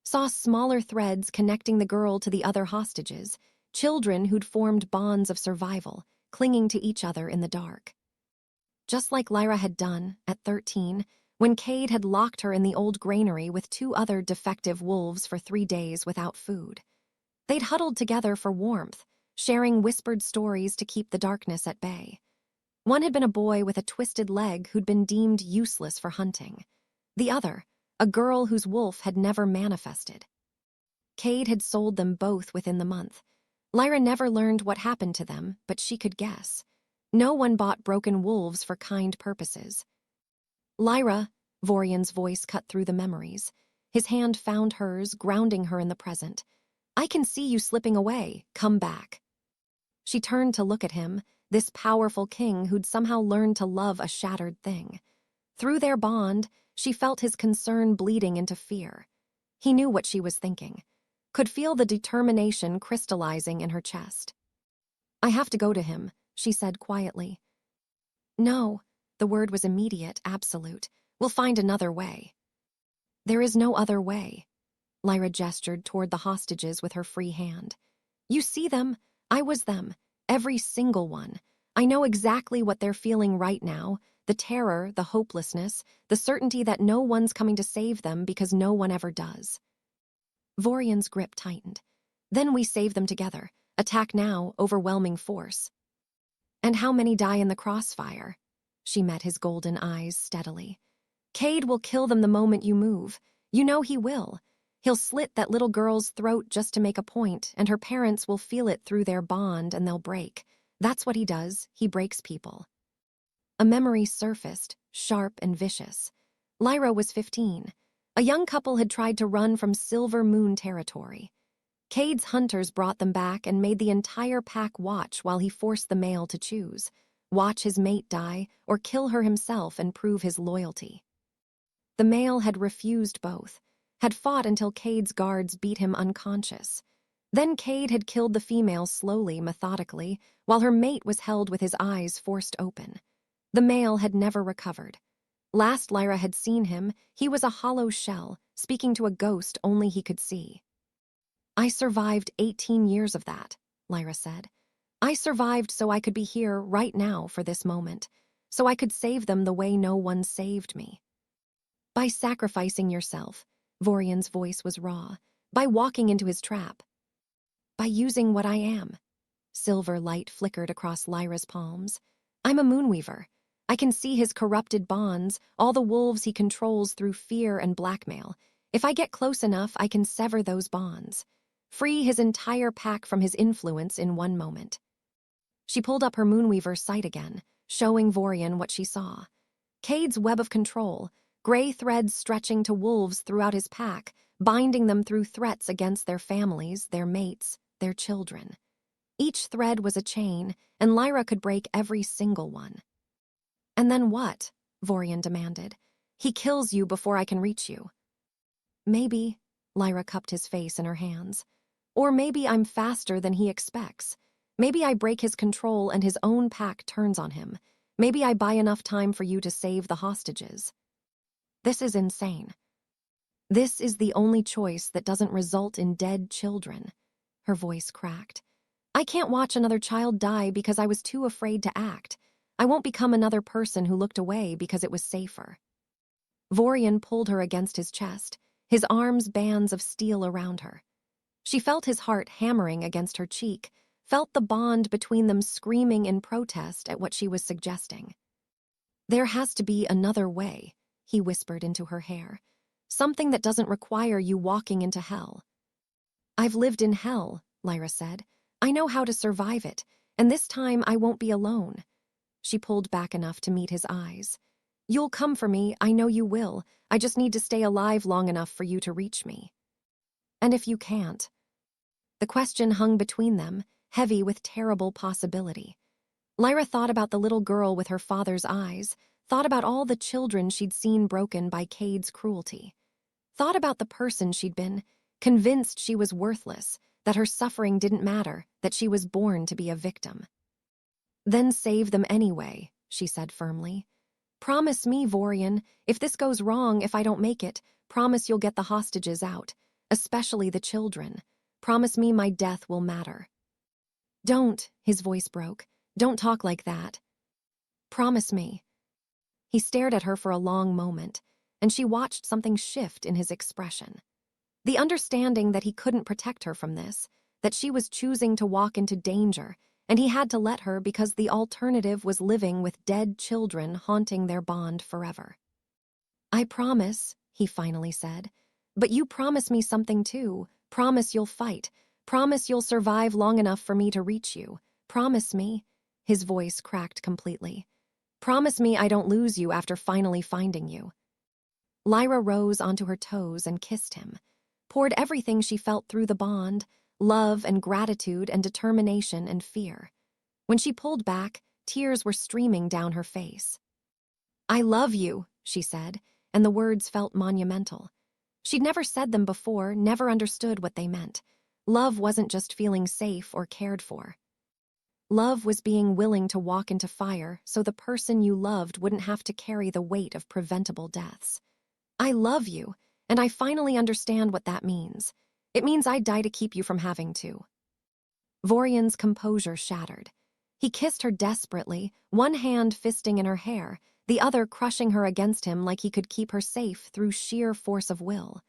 saw smaller threads connecting the girl to the other hostages, children who'd formed bonds of survival, clinging to each other in the dark. Just like Lyra had done, at 13, when Cade had locked her in the old granary with 2 other defective wolves for 3 days without food. They'd huddled together for warmth, sharing whispered stories to keep the darkness at bay. One had been a boy with a twisted leg who'd been deemed useless for hunting. The other, a girl whose wolf had never manifested. Cade had sold them both within the month. Lyra never learned what happened to them, but she could guess. No one bought broken wolves for kind purposes. Lyra, Vorian's voice cut through the memories. His hand found hers, grounding her in the present. I can see you slipping away. Come back. She turned to look at him, this powerful king who'd somehow learned to love a shattered thing. Through their bond, she felt his concern bleeding into fear. He knew what she was thinking, could feel the determination crystallizing in her chest. I have to go to him, she said quietly. No, the word was immediate, absolute. We'll find another way. There is no other way. Lyra gestured toward the hostages with her free hand. You see them? I was them. Every single one. I know exactly what they're feeling right now. The terror, the hopelessness, the certainty that no one's coming to save them because no one ever does. Vorian's grip tightened. Then we save them together. Attack now, overwhelming force. And how many die in the crossfire? She met his golden eyes steadily. Cade will kill them the moment you move. You know he will. He'll slit that little girl's throat just to make a point, and her parents will feel it through their bond and they'll break. That's what he does. He breaks people. A memory surfaced, sharp and vicious. Lyra was 15. A young couple had tried to run from Silver Moon territory. Cade's hunters brought them back and made the entire pack watch while he forced the male to choose. Watch his mate die or kill her himself and prove his loyalty. The male had refused both, had fought until Cade's guards beat him unconscious. Then Cade had killed the female slowly, methodically, while her mate was held with his eyes forced open. The male had never recovered. Last Lyra had seen him, he was a hollow shell, speaking to a ghost only he could see. I survived 18 years of that, Lyra said. I survived so I could be here right now for this moment, so I could save them the way no one saved me. By sacrificing yourself, Vorian's voice was raw, by walking into his trap, by using what I am. Silver light flickered across Lyra's palms. I'm a Moonweaver. I can see his corrupted bonds, all the wolves he controls through fear and blackmail. If I get close enough, I can sever those bonds. Free his entire pack from his influence in one moment. She pulled up her Moonweaver sight again, showing Vorian what she saw. Cade's web of control, gray threads stretching to wolves throughout his pack, binding them through threats against their families, their mates, their children. Each thread was a chain, and Lyra could break every single one. And then what? Vorian demanded. He kills you before I can reach you. Maybe, Lyra cupped his face in her hands. Or maybe I'm faster than he expects. Maybe I break his control and his own pack turns on him. Maybe I buy enough time for you to save the hostages. This is insane. This is the only choice that doesn't result in dead children. Her voice cracked. I can't watch another child die because I was too afraid to act. I won't become another person who looked away because it was safer. Vorian pulled her against his chest, his arms bands of steel around her. She felt his heart hammering against her cheek, felt the bond between them screaming in protest at what she was suggesting. There has to be another way, he whispered into her hair. Something that doesn't require you walking into hell. I've lived in hell, Lyra said. I know how to survive it, and this time I won't be alone. She pulled back enough to meet his eyes. You'll come for me, I know you will. I just need to stay alive long enough for you to reach me. And if you can't? The question hung between them, heavy with terrible possibility. Lyra thought about the little girl with her father's eyes, Thought about all the children she'd seen broken by Cade's cruelty. Thought about the person she'd been, convinced she was worthless, that her suffering didn't matter, that she was born to be a victim. Then save them anyway, she said firmly. Promise me, Vorian, if this goes wrong, if I don't make it, promise you'll get the hostages out, especially the children. Promise me my death will matter. Don't, his voice broke. Don't talk like that. Promise me. He stared at her for a long moment, and she watched something shift in his expression. The understanding that he couldn't protect her from this, that she was choosing to walk into danger, and he had to let her because the alternative was living with dead children haunting their bond forever. I promise, he finally said, but you promise me something too. Promise you'll fight. Promise you'll survive long enough for me to reach you. Promise me. His voice cracked completely. Promise me I don't lose you after finally finding you. Lyra rose onto her toes and kissed him, poured everything she felt through the bond, love and gratitude and determination and fear. When she pulled back, tears were streaming down her face. I love you, she said, and the words felt monumental. She'd never said them before, never understood what they meant. Love wasn't just feeling safe or cared for. Love was being willing to walk into fire so the person you loved wouldn't have to carry the weight of preventable deaths. I love you, and I finally understand what that means. It means I'd die to keep you from having to. Vorian's composure shattered. He kissed her desperately, one hand fisting in her hair, the other crushing her against him like he could keep her safe through sheer force of will.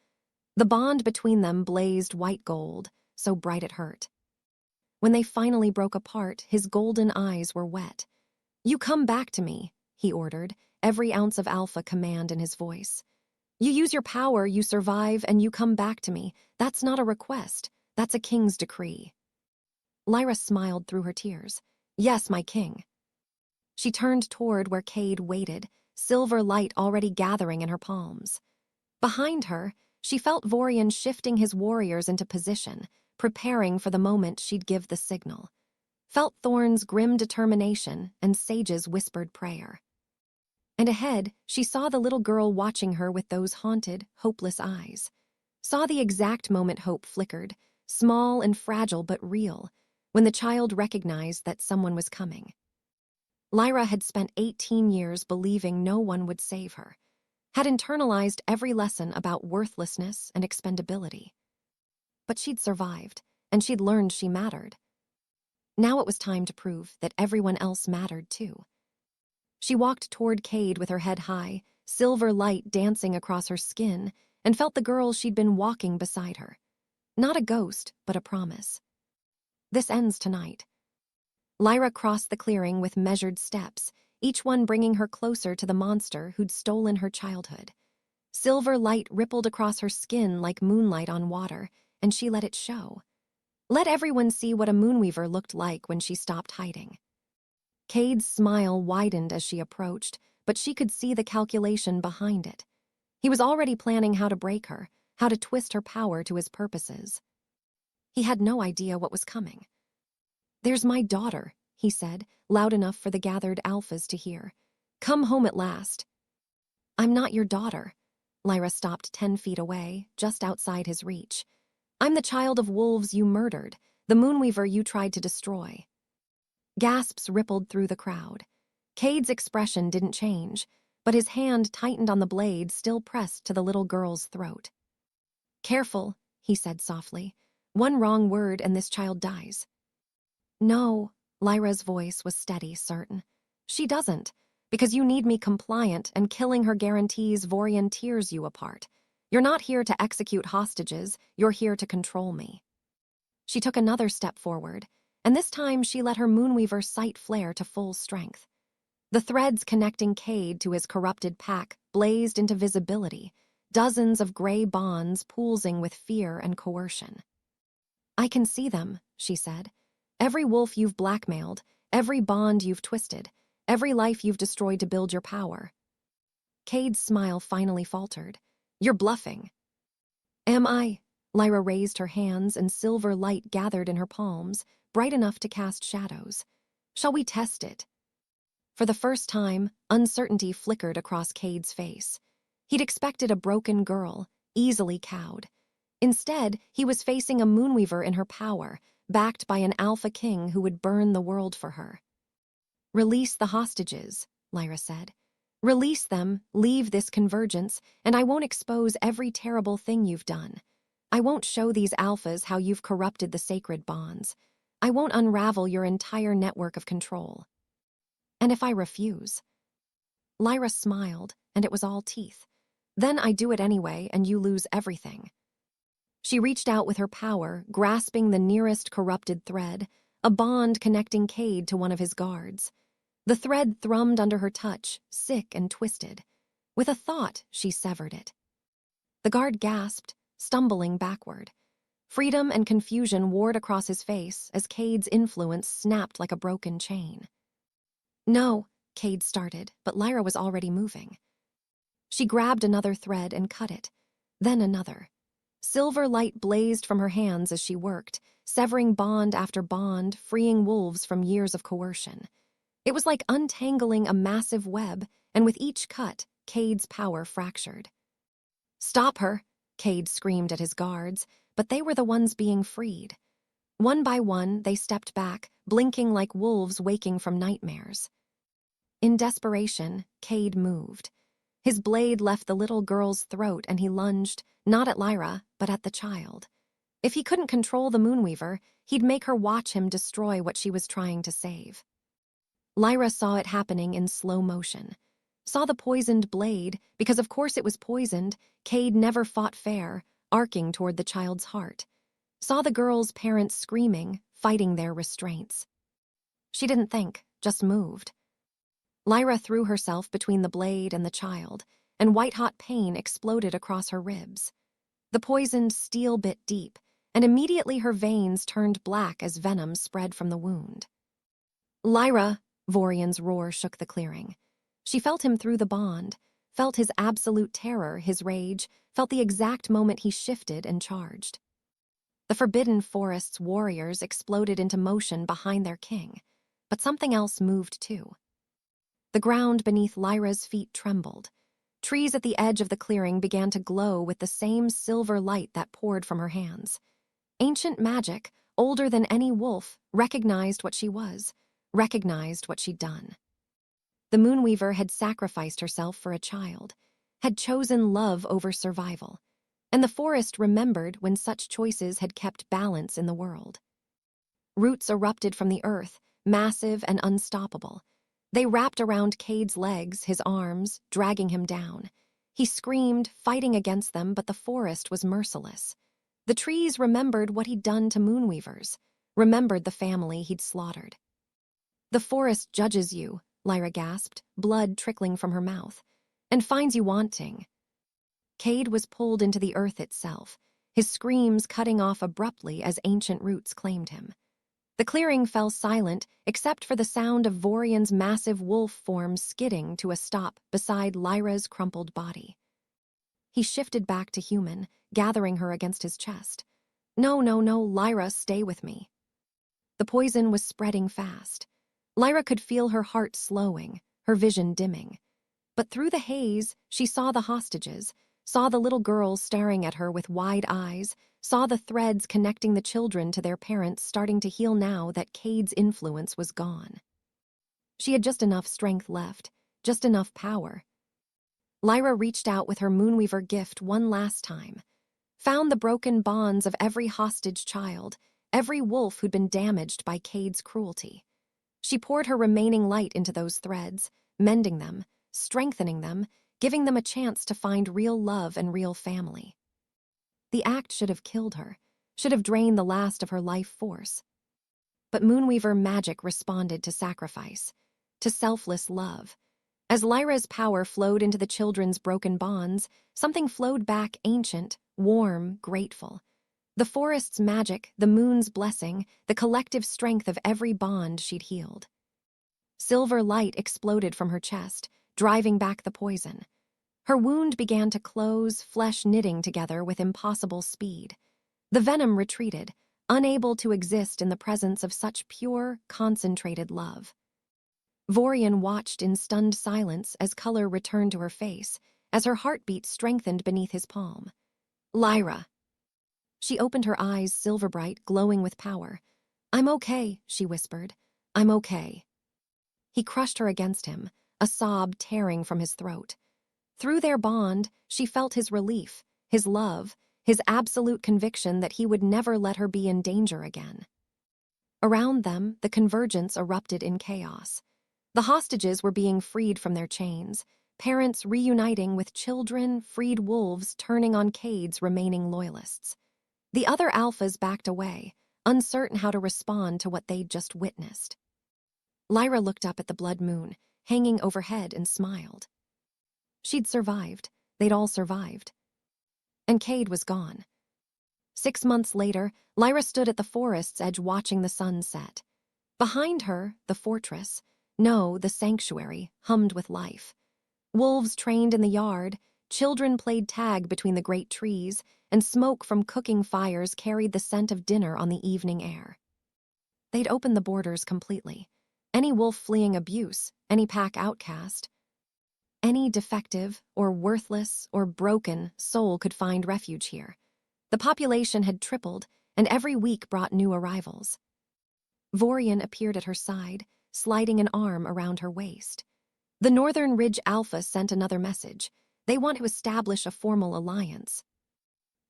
The bond between them blazed white gold, so bright it hurt. When they finally broke apart, his golden eyes were wet. You come back to me, he ordered, every ounce of alpha command in his voice. You use your power, you survive, and you come back to me. That's not a request. That's a king's decree. Lyra smiled through her tears. Yes, my king. She turned toward where Cade waited, silver light already gathering in her palms. Behind her, she felt Vorian shifting his warriors into position, preparing for the moment she'd give the signal. Felt Thorn's grim determination and Sage's whispered prayer. And ahead, she saw the little girl watching her with those haunted, hopeless eyes. Saw the exact moment hope flickered, small and fragile but real, when the child recognized that someone was coming. Lyra had spent 18 years believing no one would save her, had internalized every lesson about worthlessness and expendability. But she'd survived, and she'd learned she mattered. Now it was time to prove that everyone else mattered too. She walked toward Cade with her head high, silver light dancing across her skin, and felt the girl she'd been walking beside her. Not a ghost, but a promise. This ends tonight. Lyra crossed the clearing with measured steps, each one bringing her closer to the monster who'd stolen her childhood. Silver light rippled across her skin like moonlight on water, and she let it show. Let everyone see what a moonweaver looked like when she stopped hiding. Cade's smile widened as she approached, but she could see the calculation behind it. He was already planning how to break her, how to twist her power to his purposes. He had no idea what was coming. There's my daughter, he said, loud enough for the gathered alphas to hear. Come home at last. I'm not your daughter. Lyra stopped 10 feet away, just outside his reach. I'm the child of wolves you murdered, the moonweaver you tried to destroy. Gasps rippled through the crowd. Cade's expression didn't change, but his hand tightened on the blade still pressed to the little girl's throat. Careful, he said softly. One wrong word and this child dies. No, Lyra's voice was steady, certain. She doesn't, because you need me compliant, and killing her guarantees Vorian tears you apart. You're not here to execute hostages, you're here to control me. She took another step forward, and this time she let her moonweaver sight flare to full strength. The threads connecting Cade to his corrupted pack blazed into visibility, dozens of gray bonds poolsing with fear and coercion. I can see them, she said. Every wolf you've blackmailed, every bond you've twisted, every life you've destroyed to build your power. Cade's smile finally faltered. You're bluffing. Am I? Lyra raised her hands and silver light gathered in her palms, bright enough to cast shadows. Shall we test it? For the first time, uncertainty flickered across Cade's face. He'd expected a broken girl, easily cowed. Instead, he was facing a moonweaver in her power, backed by an alpha king who would burn the world for her. "Release the hostages," Lyra said. "Release them, leave this convergence, and I won't expose every terrible thing you've done. I won't show these alphas how you've corrupted the sacred bonds. I won't unravel your entire network of control." "And if I refuse?" Lyra smiled, and it was all teeth. "Then I do it anyway, and you lose everything." She reached out with her power, grasping the nearest corrupted thread, a bond connecting Cade to one of his guards. The thread thrummed under her touch, sick and twisted. With a thought, she severed it. The guard gasped, stumbling backward. Freedom and confusion warred across his face as Cade's influence snapped like a broken chain. "No," Cade started, but Lyra was already moving. She grabbed another thread and cut it, then another. Silver light blazed from her hands as she worked, severing bond after bond, freeing wolves from years of coercion. It was like untangling a massive web, and with each cut, Cade's power fractured. "Stop her," Cade screamed at his guards, but they were the ones being freed. One by one, they stepped back, blinking like wolves waking from nightmares. In desperation, Cade moved. His blade left the little girl's throat and he lunged, not at Lyra, but at the child. If he couldn't control the Moonweaver, he'd make her watch him destroy what she was trying to save. Lyra saw it happening in slow motion. Saw the poisoned blade, because of course it was poisoned. Cade never fought fair, arcing toward the child's heart. Saw the girl's parents screaming, fighting their restraints. She didn't think, just moved. Lyra threw herself between the blade and the child, and white-hot pain exploded across her ribs. The poisoned steel bit deep, and immediately her veins turned black as venom spread from the wound. "Lyra!" Vorian's roar shook the clearing. She felt him through the bond, felt his absolute terror, his rage, felt the exact moment he shifted and charged. The Forbidden Forest's warriors exploded into motion behind their king, but something else moved too. The ground beneath Lyra's feet trembled. Trees at the edge of the clearing began to glow with the same silver light that poured from her hands. Ancient magic, older than any wolf, recognized what she was, recognized what she'd done. The Moonweaver had sacrificed herself for a child, had chosen love over survival, and the forest remembered when such choices had kept balance in the world. Roots erupted from the earth, massive and unstoppable. They wrapped around Cade's legs, his arms, dragging him down. He screamed, fighting against them, but the forest was merciless. The trees remembered what he'd done to Moonweavers, remembered the family he'd slaughtered. "The forest judges you," Lyra gasped, blood trickling from her mouth, "and finds you wanting." Cade was pulled into the earth itself, his screams cutting off abruptly as ancient roots claimed him. The clearing fell silent except for the sound of Vorian's massive wolf form skidding to a stop beside Lyra's crumpled body. He shifted back to human, gathering her against his chest. "No, no, no, Lyra, stay with me." The poison was spreading fast. Lyra could feel her heart slowing, her vision dimming. But through the haze, she saw the hostages, saw the little girl staring at her with wide eyes, saw the threads connecting the children to their parents starting to heal now that Cade's influence was gone. She had just enough strength left, just enough power. Lyra reached out with her Moonweaver gift one last time, found the broken bonds of every hostage child, every wolf who'd been damaged by Cade's cruelty. She poured her remaining light into those threads, mending them, strengthening them, giving them a chance to find real love and real family. The act should have killed her, should have drained the last of her life force. But Moonweaver magic responded to sacrifice, to selfless love. As Lyra's power flowed into the children's broken bonds, something flowed back ancient, warm, grateful. The forest's magic, the moon's blessing, the collective strength of every bond she'd healed. Silver light exploded from her chest, driving back the poison. Her wound began to close, flesh knitting together with impossible speed. The venom retreated, unable to exist in the presence of such pure, concentrated love. Vorian watched in stunned silence as color returned to her face, as her heartbeat strengthened beneath his palm. Lyra. She opened her eyes silver bright, glowing with power. I'm okay, she whispered. I'm okay. He crushed her against him, a sob tearing from his throat. Through their bond, she felt his relief, his love, his absolute conviction that he would never let her be in danger again. Around them, the convergence erupted in chaos. The hostages were being freed from their chains, parents reuniting with children, freed wolves turning on Cade's remaining loyalists. The other alphas backed away, uncertain how to respond to what they'd just witnessed. Lyra looked up at the blood moon, hanging overhead, and smiled. She'd survived. They'd all survived. And Cade was gone. 6 months later, Lyra stood at the forest's edge watching the sun set. Behind her, the fortress, no, the sanctuary, hummed with life. Wolves trained in the yard, children played tag between the great trees, and smoke from cooking fires carried the scent of dinner on the evening air. They'd opened the borders completely. Any wolf fleeing abuse, any pack outcast, any defective or worthless or broken soul could find refuge here. The population had tripled, and every week brought new arrivals. Vorian appeared at her side, sliding an arm around her waist. The Northern Ridge Alpha sent another message. They want to establish a formal alliance.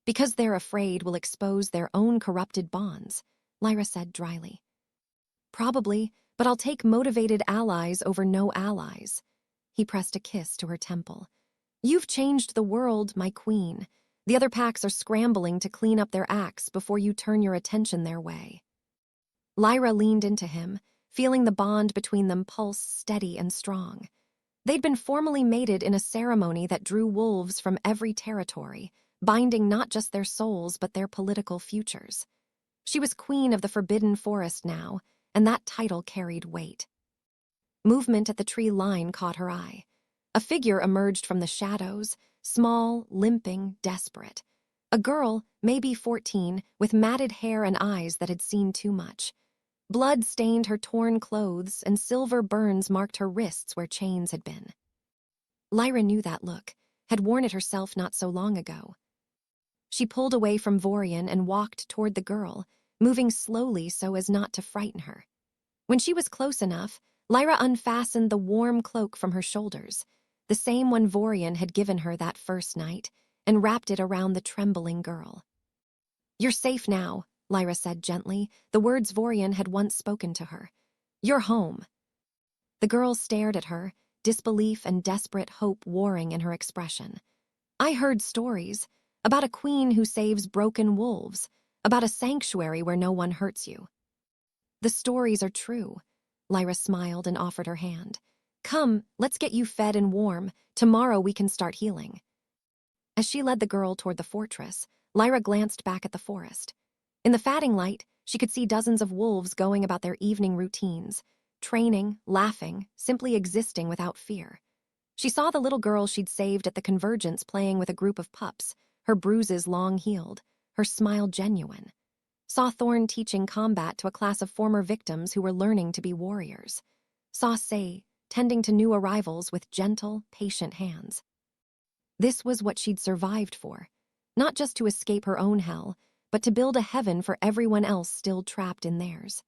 Because they're afraid we'll expose their own corrupted bonds, Lyra said dryly. Probably, but I'll take motivated allies over no allies. He pressed a kiss to her temple. You've changed the world, my queen. The other packs are scrambling to clean up their acts before you turn your attention their way. Lyra leaned into him, feeling the bond between them pulse steady and strong. They'd been formally mated in a ceremony that drew wolves from every territory, binding not just their souls but their political futures. She was queen of the Forbidden Forest now, and that title carried weight. Movement at the tree line caught her eye. A figure emerged from the shadows, small, limping, desperate. A girl, maybe 14, with matted hair and eyes that had seen too much. Blood stained her torn clothes, and silver burns marked her wrists where chains had been. Lyra knew that look, had worn it herself not so long ago. She pulled away from Vorian and walked toward the girl, moving slowly so as not to frighten her. When she was close enough, Lyra unfastened the warm cloak from her shoulders, the same one Vorian had given her that first night, and wrapped it around the trembling girl. You're safe now, Lyra said gently, the words Vorian had once spoken to her. You're home. The girl stared at her, disbelief and desperate hope warring in her expression. I heard stories about a queen who saves broken wolves, about a sanctuary where no one hurts you. The stories are true. Lyra smiled and offered her hand. Come, let's get you fed and warm. Tomorrow we can start healing. As she led the girl toward the fortress, Lyra glanced back at the forest. In the fatting light, she could see dozens of wolves going about their evening routines, training, laughing, simply existing without fear. She saw the little girl she'd saved at the convergence playing with a group of pups, her bruises long healed, her smile genuine. Saw Thorn teaching combat to a class of former victims who were learning to be warriors. Saw Say tending to new arrivals with gentle, patient hands. This was what she'd survived for, not just to escape her own hell, but to build a heaven for everyone else still trapped in theirs.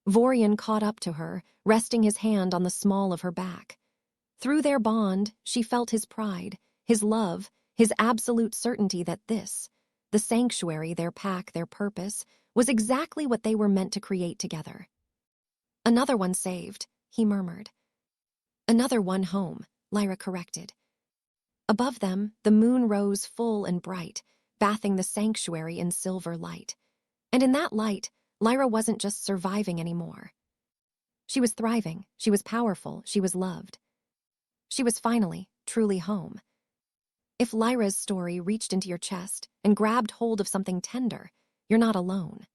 Vorian caught up to her, resting his hand on the small of her back. Through their bond, she felt his pride, his love, his absolute certainty that this, the sanctuary, their pack, their purpose, was exactly what they were meant to create together. Another one saved, he murmured. Another one home, Lyra corrected. Above them, the moon rose full and bright, bathing the sanctuary in silver light. And in that light, Lyra wasn't just surviving anymore. She was thriving, she was powerful, she was loved. She was finally, truly home. If Lyra's story reached into your chest and grabbed hold of something tender, you're not alone.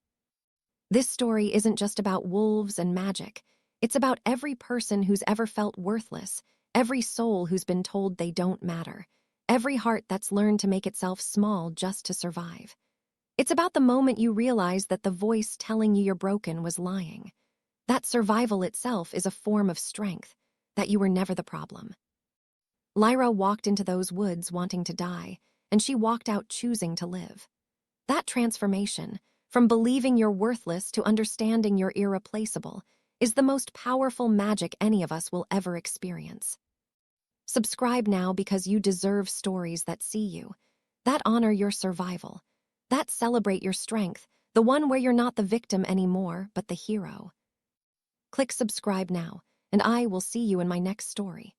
This story isn't just about wolves and magic. It's about every person who's ever felt worthless, every soul who's been told they don't matter, every heart that's learned to make itself small just to survive. It's about the moment you realize that the voice telling you you're broken was lying. That survival itself is a form of strength, that you were never the problem. Lyra walked into those woods wanting to die, and she walked out choosing to live. That transformation, from believing you're worthless to understanding you're irreplaceable, is the most powerful magic any of us will ever experience. Subscribe now because you deserve stories that see you, that honor your survival, that celebrate your strength, the one where you're not the victim anymore, but the hero. Click subscribe now, and I will see you in my next story.